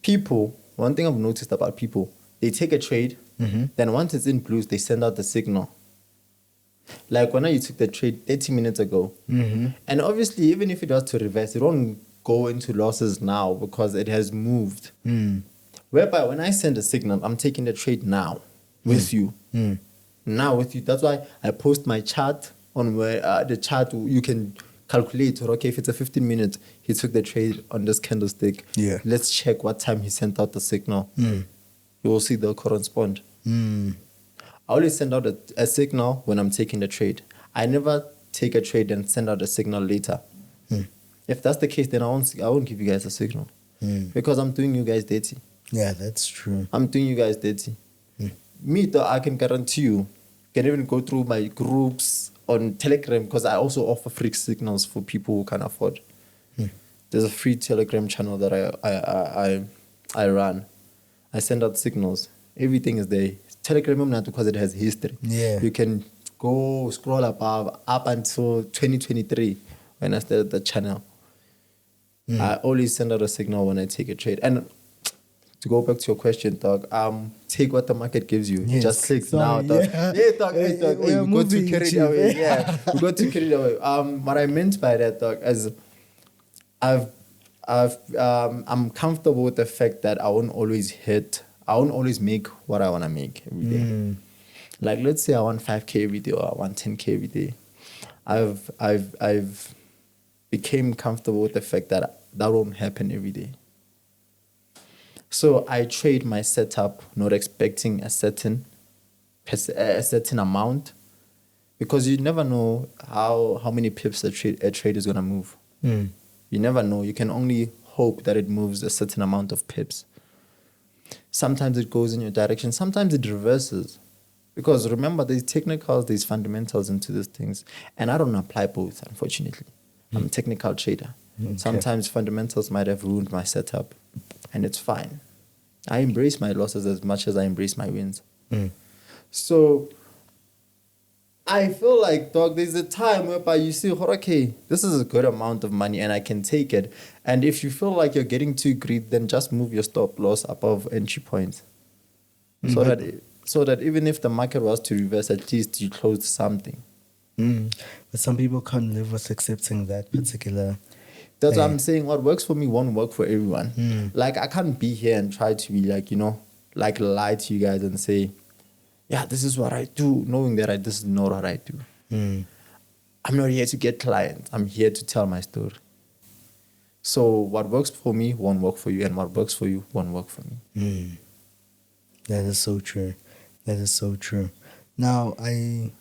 People, one thing I've noticed about people, they take a trade, then once it's in blues, they send out the signal. Like when you took the trade 30 minutes ago. And obviously, even if it was to reverse, it won't go into losses now because it has moved. Whereby when I send a signal, I'm taking the trade now with you. Now with you. That's why I post my chart on where the chart you can calculate, or okay, if it's a 15 minutes, he took the trade on this candlestick. Let's check what time he sent out the signal. You will see they'll correspond. I always send out a signal when I'm taking the trade. I never take a trade and send out a signal later. If that's the case, then I won't give you guys a signal. Because I'm doing you guys dirty. Yeah, that's true. I'm doing you guys dirty. Me, though, I can guarantee you can even go through my groups on Telegram, because I also offer free signals for people who can afford. There's a free Telegram channel that I run. I send out signals. Everything is there. Telegram not because it has history. You can go scroll up until 2023 when I started the channel. I always send out a signal when I take a trade. And to go back to your question, dog, take what the market gives you. Just click now, dog. Dog. Hey, we got to carry it away. We got to carry it away. What I meant by that, dog, is I'm comfortable with the fact that I won't always make what I want to make every day. Like, let's say I want 5K every day or I want 10K every day. I've became comfortable with the fact that won't happen every day. So I trade my setup, not expecting a certain amount, because you never know how many pips a trade is gonna move. You never know. You can only hope that it moves a certain amount of pips. Sometimes it goes in your direction. Sometimes it reverses. Because remember, there's technicals, there's fundamentals into these things. And I don't apply both, unfortunately. I'm a technical trader. Sometimes fundamentals might have ruined my setup. And it's fine. I embrace my losses as much as I embrace my wins. So I feel like, dog, there's a time whereby you see, okay, this is a good amount of money and I can take it. And if you feel like you're getting too greedy, then just move your stop loss above entry points. So that even if the market was to reverse, at least you closed something. But some people can't live with accepting that particular... That's what I'm saying. What works for me won't work for everyone. Like, I can't be here and try to be like, like lie to you guys and say, yeah, this is what I do, knowing that this is not what I do. I'm not here to get clients. I'm here to tell my story. So what works for me won't work for you, and what works for you won't work for me. That is so true. That is so true. Now, I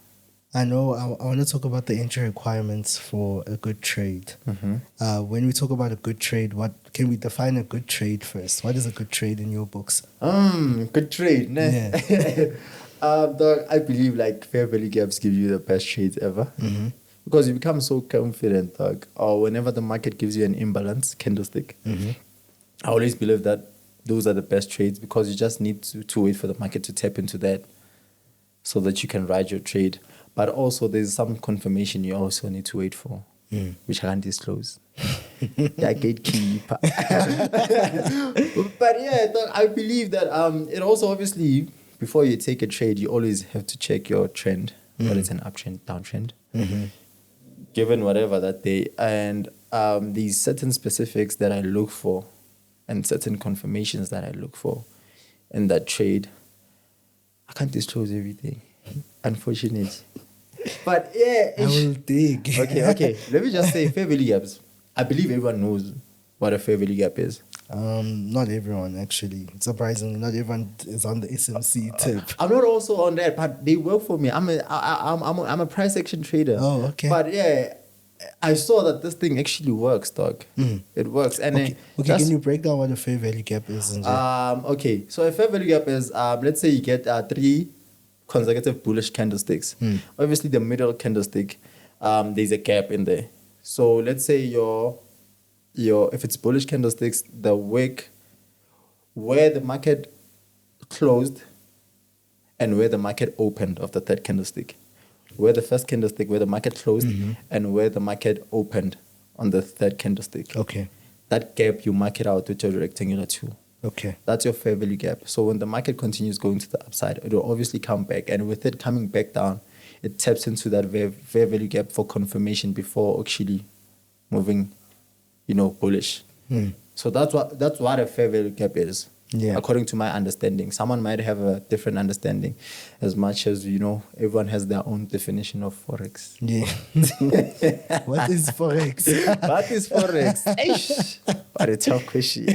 know I want to talk about the entry requirements for a good trade. When we talk about a good trade, what can we define a good trade first? What is a good trade in your books? Good trade, ne? Yeah. Dog, I believe like fair value gaps give you the best trades ever. Because you become so confident, dog. Or whenever the market gives you an imbalance candlestick, I always believe that those are the best trades, because you just need to wait for the market to tap into that so that you can ride your trade. But also there's some confirmation you also need to wait for, which I can't disclose. Yeah, gatekeeper. But yeah, I believe that it also obviously, before you take a trade, you always have to check your trend, whether it's an uptrend, downtrend, given whatever that day. And these certain specifics that I look for and certain confirmations that I look for in that trade, I can't disclose everything, unfortunately. But yeah, I will dig. okay. Let me just say fair value gaps. I believe everyone knows what a fair value gap is. Not everyone actually. Surprisingly, not everyone is on the SMC tip. I'm not also on that, but they work for me. I'm a price action trader. Oh, okay. But yeah, I saw that this thing actually works, dog. It works. And Okay, can you break down what a fair value gap is? Okay, so a fair value gap is let's say you get 3 consecutive bullish candlesticks. Obviously, the middle candlestick, there's a gap in there. So let's say your if it's bullish candlesticks, the wick where the market closed and where the market opened of the third candlestick. Where the first candlestick, where the market closed, and where the market opened on the third candlestick. Okay. That gap you mark it out with your rectangular tool. Okay. That's your fair value gap. So when the market continues going to the upside, it will obviously come back. And with it coming back down, it taps into that fair value gap for confirmation before actually moving, bullish. So that's what a fair value gap is. Yeah. According to my understanding. Someone might have a different understanding, as much as, everyone has their own definition of Forex. Yeah. What is Forex? What is Forex? Eish. What a tough question.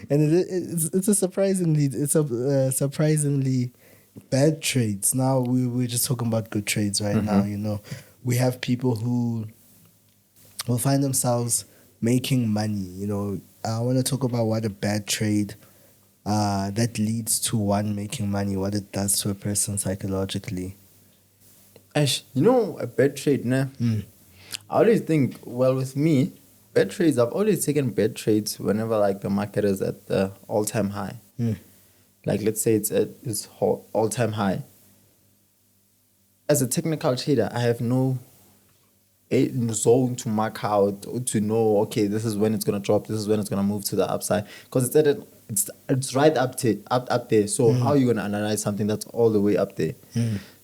And it's a surprisingly bad trades. Now we're just talking about good trades right now. We have people who will find themselves making money. I want to talk about what a bad trade that leads to one making money, what it does to a person psychologically. Ash, a bad trade, nah? I always think, with me, bad trades, I've always taken bad trades whenever the market is at the all-time high. Like let's say it's at its all-time high. As a technical trader, I have no zone to mark out or to know, okay, this is when it's going to drop, this is when it's going to move to the upside. Because it's right up there. So how are you going to analyze something that's all the way up there?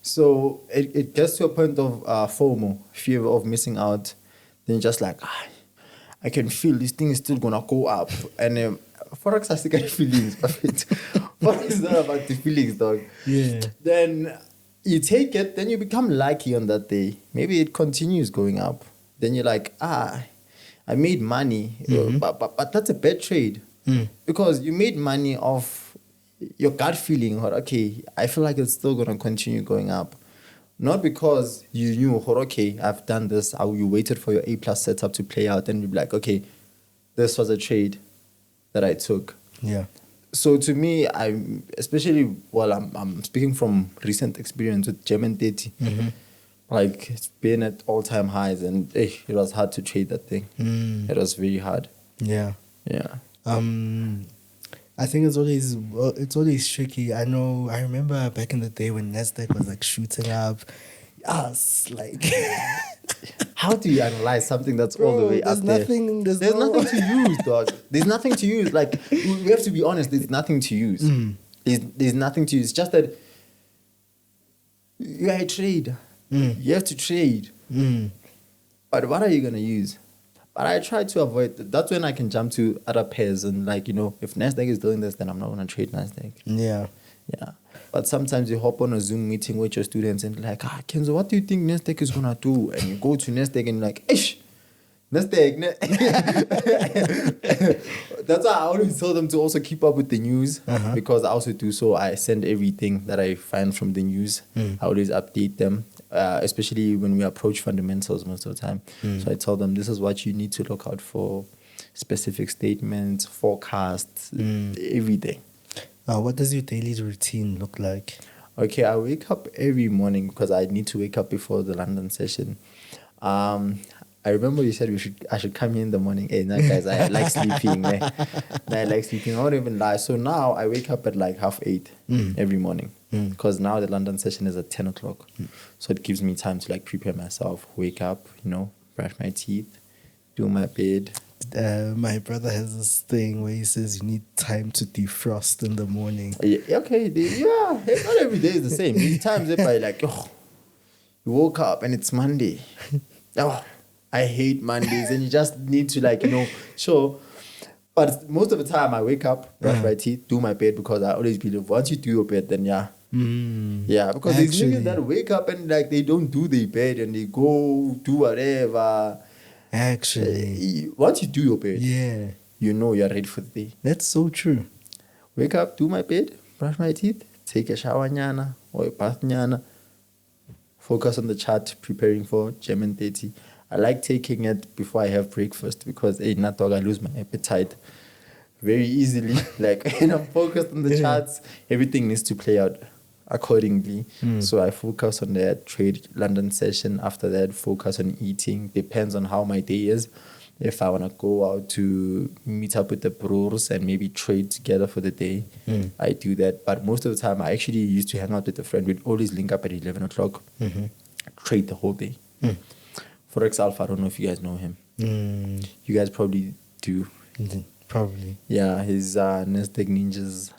So it gets to a point of FOMO, fear of missing out. Then you're just like, I can feel this thing is still going to go up. And Forex has to get feelings. Forex is not about the feelings, dog. Yeah. Then you take it, then you become lucky on that day. Maybe it continues going up. Then you're like, I made money. But that's a bad trade. Because you made money off your gut feeling, or okay, I feel like it's still going to continue going up. Not because you knew, or okay, I've done this, you waited for your A+ setup to play out, and you'd be like, okay, this was a trade that I took. Yeah. So to me, I'm speaking from recent experience with German 30. Like it's been at all-time highs, and it was hard to trade that thing. It was very hard. Yeah. Yeah. I think it's always tricky. I remember back in the day when Nasdaq was shooting up. Yes, how do you analyze something that's all the way up there? There's nothing to use, dog. There's nothing to use. We have to be honest. There's nothing to use. There's nothing to use. It's just that you're a trader. You have to trade. But what are you gonna use? But I try to avoid that. That's when I can jump to other pairs and if Nasdaq is doing this, then I'm not gonna trade Nasdaq. Yeah. Yeah. But sometimes you hop on a Zoom meeting with your students and you're like, Kenzo, what do you think Nasdaq is gonna do? And you go to Nasdaq and you're like, ish, Nasdaq. That's why I always tell them to also keep up with the news, because I also do so. I send everything that I find from the news. I always update them. Especially when we approach fundamentals most of the time. So I tell them, this is what you need to look out for, specific statements, forecasts, everything. What does your daily routine look like? Okay, I wake up every morning because I need to wake up before the London session. I remember you said I should come here in the morning. Hey, no, guys, I like sleeping. I like sleeping. I won't even lie. So now I wake up at 8:30 every morning, because now the London session is at 10 o'clock. So it gives me time to prepare myself, wake up, brush my teeth, do my bed. My brother has this thing where he says you need time to defrost in the morning. Yeah, okay, not every day is the same. There's times if you woke up and it's Monday. I hate Mondays, and you just need to sure. But most of the time I wake up, brush my teeth, do my bed, because I always believe once you do your bed, then Yeah, because there's niggas that wake up and like they don't do their bed and they go do whatever. Actually, Once you do your bed, yeah, you know you're ready for the day. that's so true. Wake up, do my bed, brush my teeth, take a shower nyana or a bath nyana. Focus on the chart, preparing for German 30. I like taking it before I have breakfast because not dog, I lose my appetite very easily. Like when I'm focused on the charts, everything needs to play out accordingly. So I focus on the trade London session. After that, focus on eating. Depends on how my day is. If I want to go out to meet up with the bros and maybe trade together for the day, I do that. But most of the time, I actually used to hang out with a friend. We'd always link up at 11 o'clock, trade the whole day. Forex Alpha, I don't know if you guys know him. You guys probably do. Probably. Yeah, he's Nasdaq Ninja's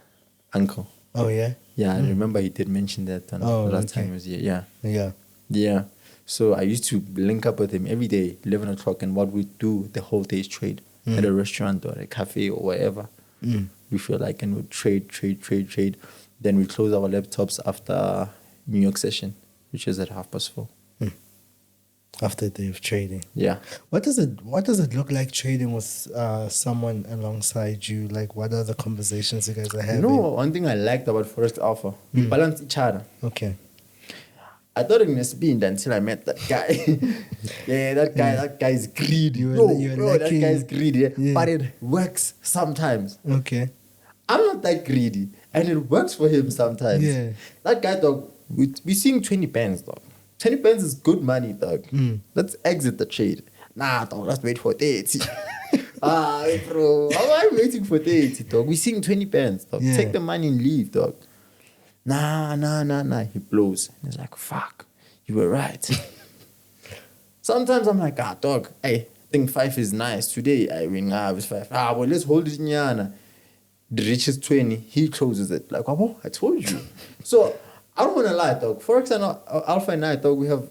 uncle. Oh, yeah? Yeah, I remember he did mention that the last time he was here. Yeah. Yeah. Yeah. So I used to link up with him every day, 11 o'clock, and what we do the whole day's trade at a restaurant or a cafe or wherever we feel like, and we trade. Then we close our laptops after New York session, which is at 4:30. After a day of trading. Yeah. What does it look like trading with someone alongside you? Like, what are the conversations you guys are having? One thing I liked about Forex Alpha, we balance each other. Okay. I thought it must be until I met that guy. That guy is greedy. That guy is greedy. Yeah. But it works sometimes. Okay. I'm not that greedy. And it works for him sometimes. Yeah. That guy, dog, we seeing 20 pence, dog. 20 pence is good money, dog. Let's exit the trade. Nah, dog, let's wait for 30. Bro, how am I waiting for 30, dog? We seeing 20 pence, dog. Yeah. Take the money and leave, dog. Nah. He blows. And he's like, fuck, you were right. Sometimes I'm like, dog, hey, I think 5 is nice. Today, I win with 5. Well, let's hold it in Yana. The reaches 20, he closes it. Like, oh, I told you. So, I don't want to lie, dog. Forex and Alpha and I, dog, we have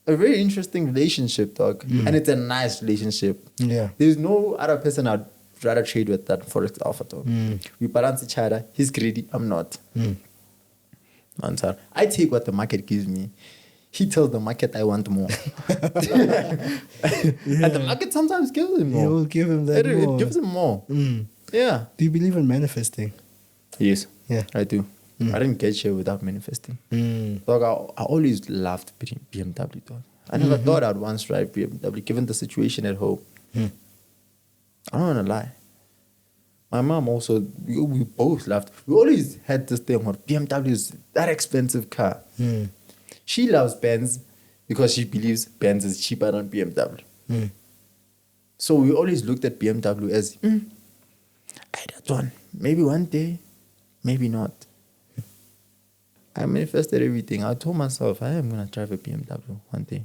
a very interesting relationship, dog. And it's a nice relationship. Yeah. There's no other person I'd rather trade with than Forex Alpha, dog. We balance each other. He's greedy. I'm not. I take what the market gives me. He tells the market I want more. And the market sometimes gives him more. It will give him that more. It gives him more. Yeah. Do you believe in manifesting? Yes. Yeah. I do. I didn't get here without manifesting. Dog, I always loved BMW, dog. I never thought I'd once drive BMW, given the situation at home. I don't want to lie. My mom also, we both loved. We always had this thing where BMW is that expensive car. She loves Benz because she believes Benz is cheaper than BMW. So we always looked at BMW as, that one. Maybe one day, maybe not. I manifested everything. I told myself, I am going to drive a BMW one day.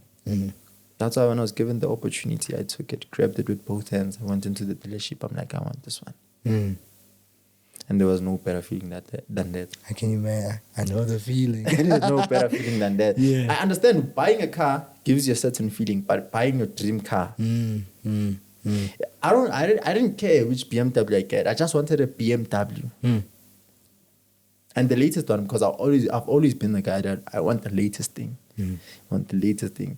That's why when I was given the opportunity, I took it, grabbed it with both hands. I went into the dealership. I'm like, I want this one. And there was no better feeling than that. I can imagine. I know the feeling. There's no better feeling than that. Yeah. I understand buying a car gives you a certain feeling, but buying your dream car, I didn't care which BMW I get. I just wanted a BMW. And the latest one, because I've always been the guy that I want the latest thing. I want the latest thing.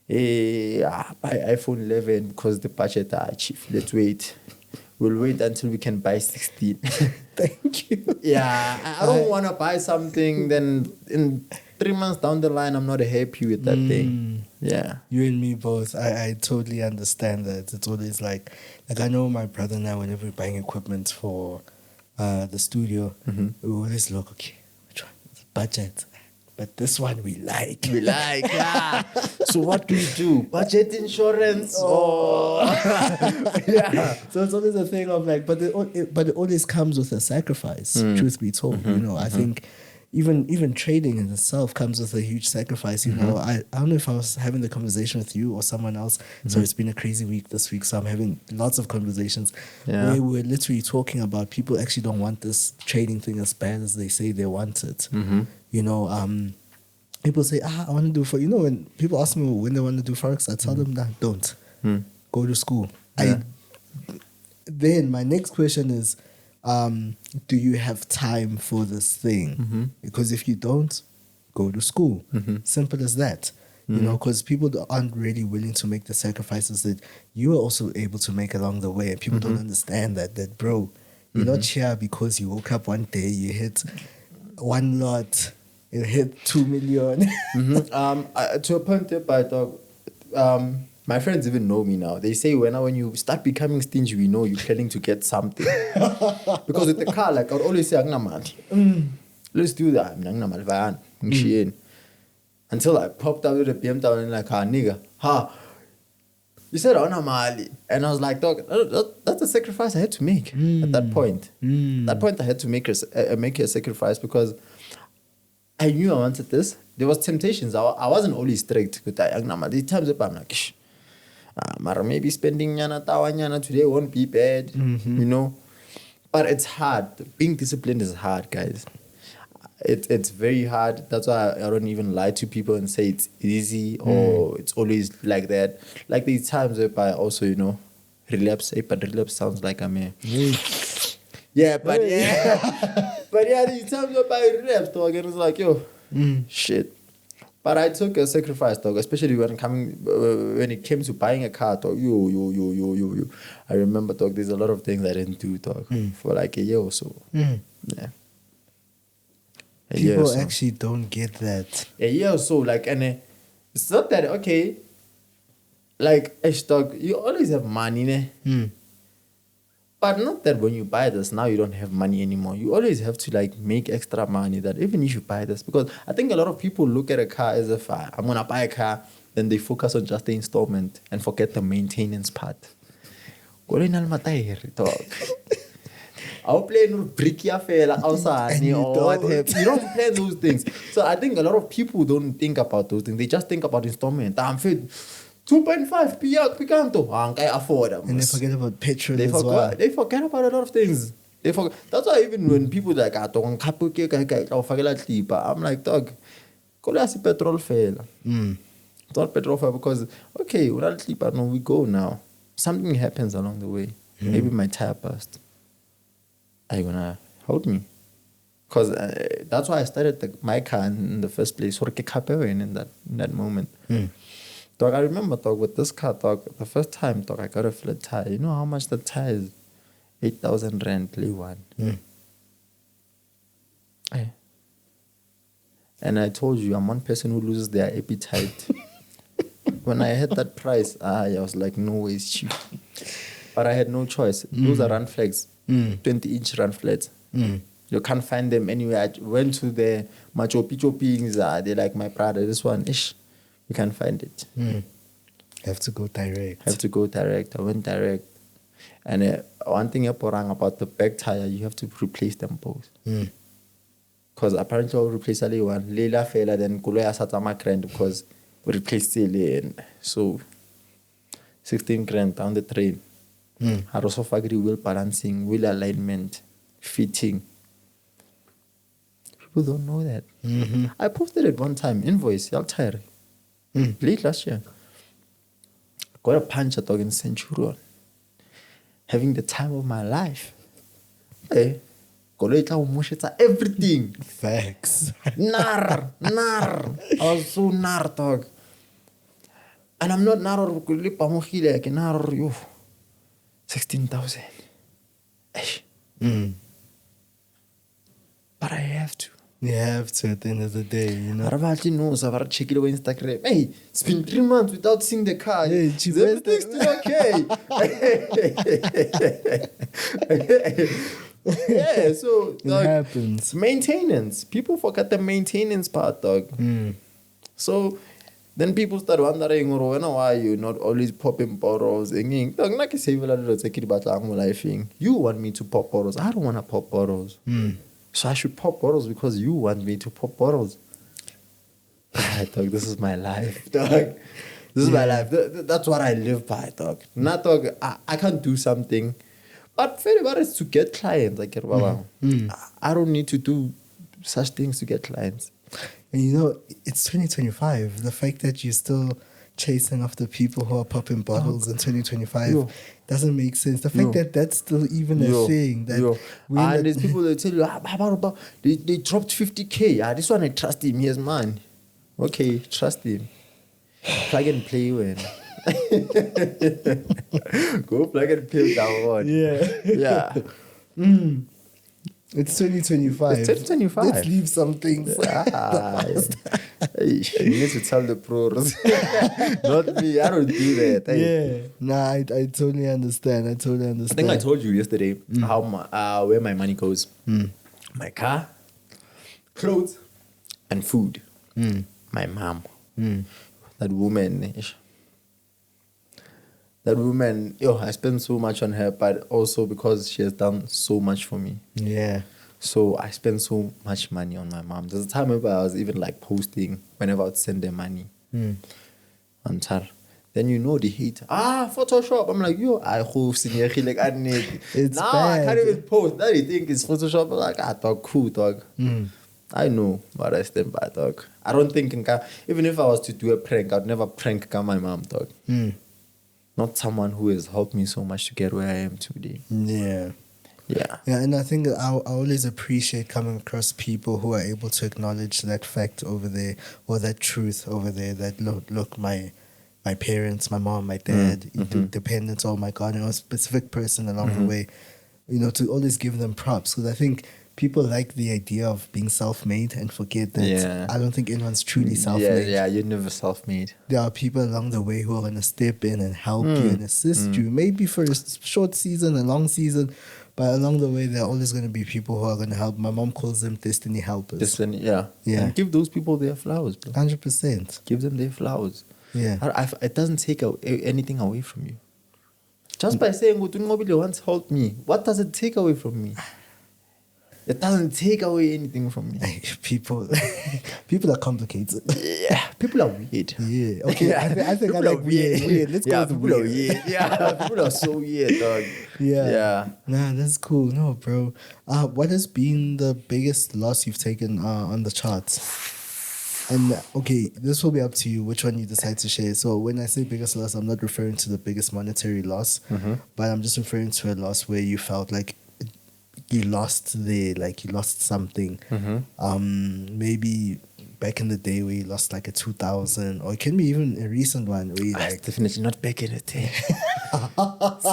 Buy iPhone 11 because the budget, chief, let's wait. We'll wait until we can buy 16. Thank you. Yeah, I don't want to buy something, then in 3 months down the line, I'm not happy with that thing. Yeah. You and me both. I totally understand that. It's always like I know my brother and I, whenever we're buying equipment for the studio, we always look, okay, which one? Budget. But this one we like. We like, yeah. So what do we do? Budget insurance? Yeah. So it's always a thing of like, but it always comes with a sacrifice, truth be told. You know, I think even trading in itself comes with a huge sacrifice. You know, I don't know if I was having the conversation with you or someone else. So it's been a crazy week this week. So I'm having lots of conversations where we're literally talking about people actually don't want this trading thing as bad as they say they want it. You know, people say, I want to do for, you know, when people ask me when they want to do Forex, I tell them, nah, don't. Go to school. Yeah. Then my next question is, do you have time for this thing? Because if you don't, go to school. Simple as that. You know, because people aren't really willing to make the sacrifices that you are also able to make along the way. And people don't understand that, bro, you're not here because you woke up one day, you hit one lot, you hit 2 million. To a point there, but my friends even know me now. They say when you start becoming stingy, we know you're planning to get something. Because with the car, like I would always say, let's do that. Until I popped out with a BMW and like, nigga, you said Mali. And I was like, dog, that's a sacrifice I had to make at that point. At that point, I had to make a sacrifice because I knew I wanted this. There was temptations. I wasn't always strict with that. These times I'm like, maybe spending nyana today won't be bad, you know. But it's hard. Being disciplined is hard, guys. It's very hard. That's why I don't even lie to people and say it's easy or it's always like that. Like these times where I also, you know, relapse. But relapse sounds like I'm a... Yeah, but these times where I relapse, dog, and it's like, yo, shit. But I took a sacrifice, dog, especially when it came to buying a car, dog. Yo. I remember, dog, there's a lot of things I didn't do, dog, for like a year or so. Yeah. People actually don't get that. A year or so, like, and it's not that, okay, like, dog, you always have money, ne? But not that when you buy this, now you don't have money anymore. You always have to, like, make extra money that even if you buy this, because I think a lot of people look at a car as if I'm going to buy a car, then they focus on just the installment and forget the maintenance part. Dog. I'll play no bricky affair outside or whatever. You don't plan those things. So I think a lot of people don't think about those things. They just think about installment. I'm fit 2.5 picanto. I afford them. And they forget about petrol as well. They forget about a lot of things. That's why even when people like I'm like, dog, go see petrol fail. It's not petrol fail because okay, we go now. Something happens along the way. Maybe my tire burst. Are you gonna help me? Because that's why I started my car in the first place. In that moment. Dog, I remember, dog, with this car, dog, the first time, dog, I got a flat tire. You know how much the tire is? 8,000 rand, lay one. And I told you, I'm one person who loses their appetite. When I had that price, I was like, no way, it's cheap. But I had no choice. Those are run flags. 20-inch run flats. You can't find them anywhere. I went to the Macho Picchu Pings. They're like, my brother, this one, you can't find it. Have to go direct. I went direct. And one thing about the back tire, you have to replace them both. Because apparently I'll replace only one. Leila fella, then Kuloya Satama grand because we replaced it. So 16 grand down the train. Harosofagri wheel balancing, wheel alignment, fitting. People don't know that. I posted it one time, invoice, y'all tired. Late last year. Got a punch a dog in Centurion. Having the time of my life. Hey, everything. Facts. Nar. I was so nar, dog. And I'm not nar or nar 16,000. But I have to. You have to at the end of the day, you know. I actually know, so I've checked it on Instagram. Hey, it's been 3 months without seeing the car. Hey, everything's still okay. Yeah, so dog, it happens. Maintenance. People forget the maintenance part, dog. So then people start wondering, why you not always popping bottles? You want me to pop bottles. I don't want to pop bottles. So I should pop bottles because you want me to pop bottles. Dog, this is my life, dog. This is my life. That's what I live by, dog. Not dog, I can't do something. But very well is to get clients. I don't need to do such things to get clients. And you know, it's 2025. The fact that you're still chasing after people who are popping bottles in 2025 Yo. doesn't make sense. The fact Yo. that that's still even a Yo, thing. That yo. when And the- there's people that tell you, about they dropped 50K. This one I trust him. He is mine. Okay, trust him. Plug and play when. Go plug and play that one. Yeah. Yeah. It's 2025. It's 2025. Let's leave some things. Hey, you need to tell the pros. Not me. I don't do that. Hey. Yeah. Nah, I totally understand. I think I told you yesterday how where my money goes. My car, clothes, and food. My mom. That woman. That woman, I spend so much on her, but also because she has done so much for me. Yeah. So I spend so much money on my mom. There's a time where I was even like posting whenever I would send them money. On her. Then the hate. Photoshop. I'm like, I hope like I need. It's now bad. I can't even post. Now they think it's Photoshop. I'm like, dog, cool, dog. I know, but I stand by, dog. I don't think even if I was to do a prank, I'd never prank my mom, dog. Not someone who has helped me so much to get where I am today. Yeah. Yeah. Yeah, and I think I always appreciate coming across people who are able to acknowledge that fact over there, or that truth over there, that look, my parents, my mom, my dad, dependents, oh my God, a specific person along the way, to always give them props. Because I think people like the idea of being self-made and forget that I don't think anyone's truly self-made. Yeah, you're never self-made. There are people along the way who are going to step in and help you and assist you, maybe for a short season, a long season, but along the way, there are always going to be people who are going to help. My mom calls them destiny helpers. Destiny, yeah. And give those people their flowers, bro. 100%. Give them their flowers. Yeah. It doesn't take anything away from you. Just by saying, Nqobile once helped me, what does it take away from me? It doesn't take away anything from me. People are complicated. Yeah, people are weird. Yeah. Okay. I think I like weird. Let's go with people are weird. weird. Yeah, people are so weird, dog. Yeah. Nah, that's cool. No, bro. What has been the biggest loss you've taken on the charts? And okay, this will be up to you which one you decide to share. So when I say biggest loss, I'm not referring to the biggest monetary loss, but I'm just referring to a loss where you felt like you lost like you lost something. Maybe back in the day where you lost like a 2,000, or it can be even a recent one where you like definitely not back in the day.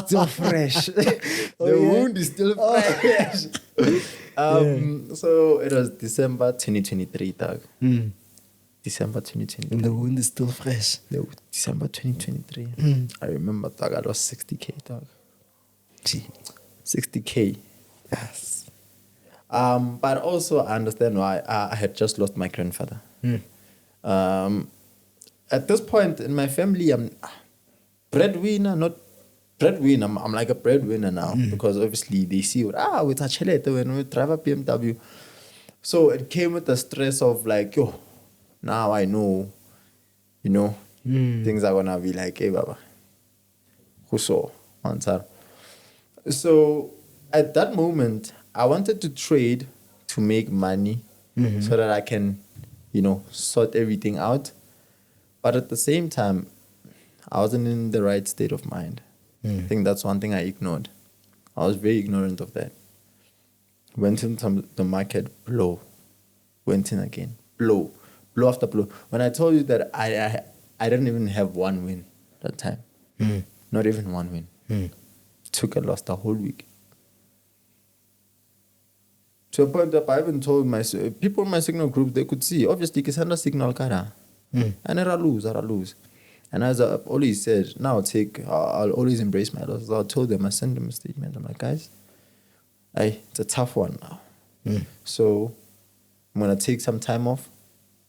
Still fresh. The wound is still fresh. So it was December 2023, dog. December 2023. And the wound is still fresh. December 2023. I remember, dog, I lost 60K, dog. Gee. 60K. Yes. But also I understand why I had just lost my grandfather. At this point in my family, I'm breadwinner, not breadwinner. I'm like a breadwinner now because obviously they see what we touch when we drive a BMW. So it came with the stress of like, now I know, things are gonna be like, hey, Baba, who saw answer. So at that moment, I wanted to trade to make money so that I can, sort everything out. But at the same time, I wasn't in the right state of mind. I think that's one thing I ignored. I was very ignorant of that. Went into the market, blow. Went in again, blow after blow. When I told you that I didn't even have one win that time. Not even one win. Took a loss the whole week. To a point that I even told my people in my signal group, they could see, obviously, you send a signal, and I lose. And as I always said, now I'll always embrace my losses. I told them, I sent them a statement. I'm like, guys, it's a tough one now. So I'm going to take some time off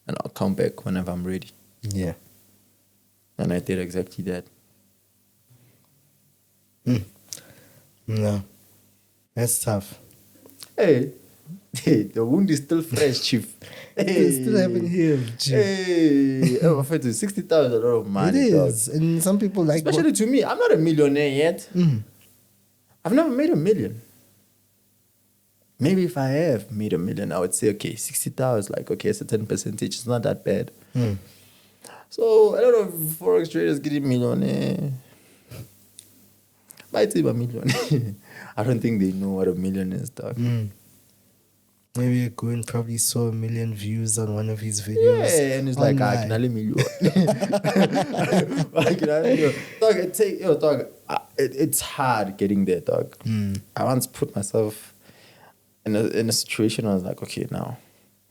and I'll come back whenever I'm ready. Yeah. And I did exactly that. No. That's tough. Hey, the wound is still fresh, Chief. It still haven't healed, Chief. Hey, I'm afraid to 60,000 a lot of money. It is. Dog. And some people like... Especially to me, I'm not a millionaire yet. I've never made $1 million. Maybe if I have made $1 million, I would say, okay, 60,000 is like, okay, it's a 10%. It's not that bad. So a lot of forex traders getting million. Might say a million. I don't think they know what a million is, dog. Maybe a Goon probably saw 1 million views on one of his videos. Yeah, and it's like, I can only million. Dog, it's hard getting there, dog. I once put myself in a situation where I was like, okay, now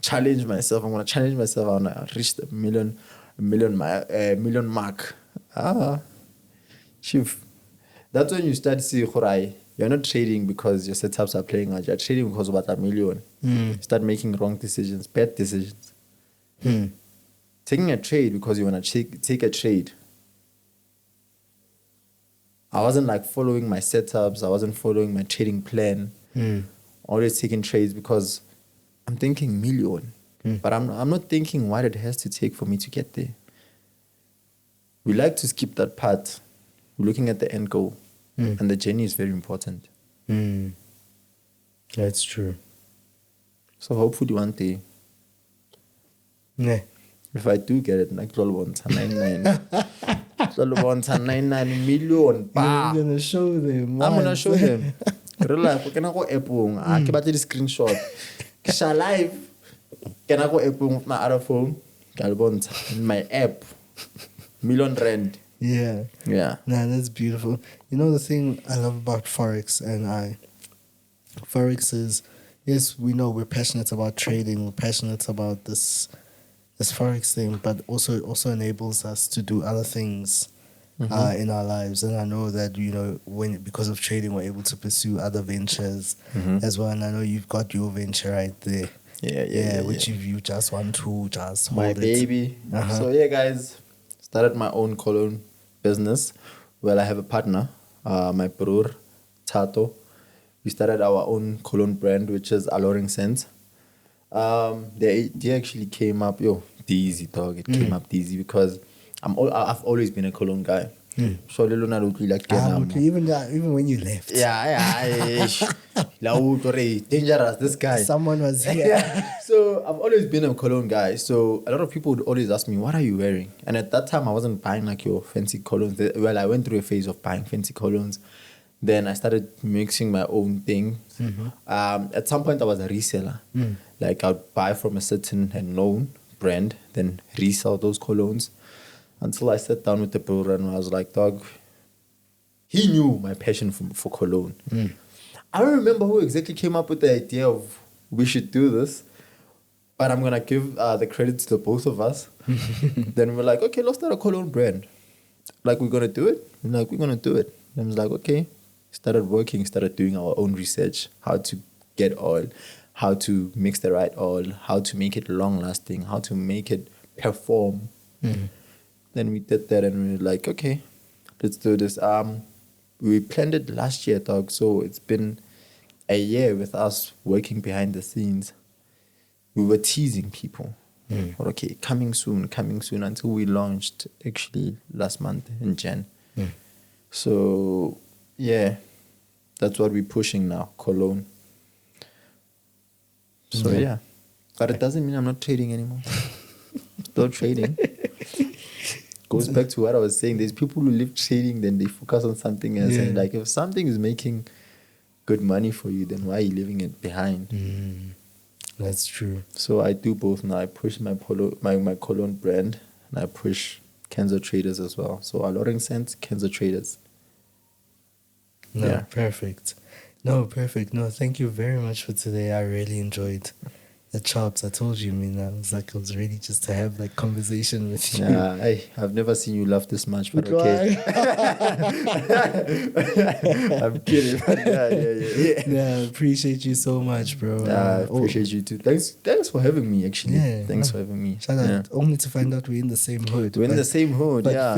challenge myself. I'm gonna challenge myself. I wanna reach the million mark. Chief. That's when you start to see Khorai. You're not trading because your setups are playing out. You're trading because of about a million. Start making wrong decisions, bad decisions. Taking a trade because you want to take a trade. I wasn't like following my setups. I wasn't following my trading plan. Always taking trades because I'm thinking million. But I'm not thinking what it has to take for me to get there. We like to skip that part. We're looking at the end goal. And the journey is very important. That's true. So hopefully one day, if I do get it, like 99 million. I'm gonna show them. I'm gonna show them. Real life, can I go Epong? I keep the screenshot. Shall live? Can I go Epong with my other phone? In my app. Million rand. Yeah. Nah, that's beautiful. You know the thing I love about Forex Forex is, yes, we know we're passionate about trading, we're passionate about this Forex thing, but also it also enables us to do other things in our lives. And I know that, you know, because of trading we're able to pursue other ventures as well. And I know you've got your venture right there. Yeah, which you just want to just hold my it. baby. So yeah, guys, started my own cologne business. Well, I have a partner, my brother, Tato. We started our own cologne brand, which is Alluring Scents. The idea actually came up, easy, dog. It came up easy because I've always been a cologne guy. So even when you left. Dangerous, this guy. Someone was here. So I've always been a cologne guy. So a lot of people would always ask me, what are you wearing? And at that time, I wasn't buying like your fancy colognes. Well, I went through a phase of buying fancy colognes. Then I started mixing my own thing. At some point, I was a reseller. Like I'd buy from a certain and known brand, then resell those colognes. Until I sat down with the brother and I was like, dog, he knew my passion for cologne. I don't remember who exactly came up with the idea of we should do this, but I'm going to give the credit to the both of us. Then we're like, okay, let's start a cologne brand. Like, we're going to do it? We're like, we're going to do it. And I was like, okay. Started working, started doing our own research, how to get oil, how to mix the right oil, how to make it long-lasting, how to make it perform. Then we did that and we were like, okay, let's do this. We planned it last year, dog. So it's been a year with us working behind the scenes. We were teasing people. Okay, coming soon, until we launched actually last month in Jan. So, yeah, that's what we're pushing now, cologne. So, yeah. But it doesn't mean I'm not trading anymore. Still trading. Goes back to what I was saying. There's people who live trading, then they focus on something else. And like, if something is making good money for you, then why are you leaving it behind? That's true. So I do both now. I push my cologne brand, and I push Kenzo Traders as well. So Alluring Scents, Kenzo Traders. Perfect. Perfect. Thank you very much for today. I really enjoyed the chops. I told you, I was ready just to have that conversation with you. I've never seen you laugh this much, but okay. I'm kidding. But yeah. Appreciate you so much, bro. I appreciate you too. Thanks for having me, actually. Thanks for having me. Shout out. Only to find out we're in the same hood. We're in the same hood, but yeah.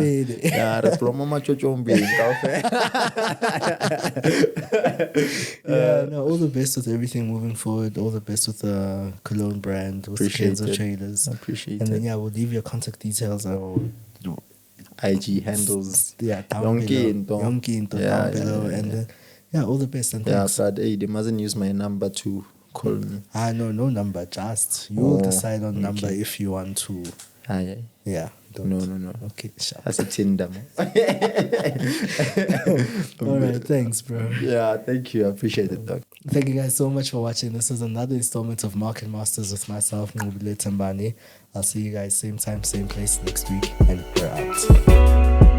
All the best with everything moving forward. All the best with the cologne brand, with Kenzo Traders. I appreciate it. And then we'll leave your contact details IG handles. Down below. Down below. And then all the best and thanks. But they mustn't use my number to call me. No number. Just you'll decide on number if you want to. Yeah. No. Okay, sharp. That's a Tinder. Man. All right, thanks, bro. Yeah, thank you. I appreciate it, dog. Thank you guys so much for watching. This was another installment of Market Masters with myself, Nqobile Tembane. I'll see you guys same time, same place next week, and we're out.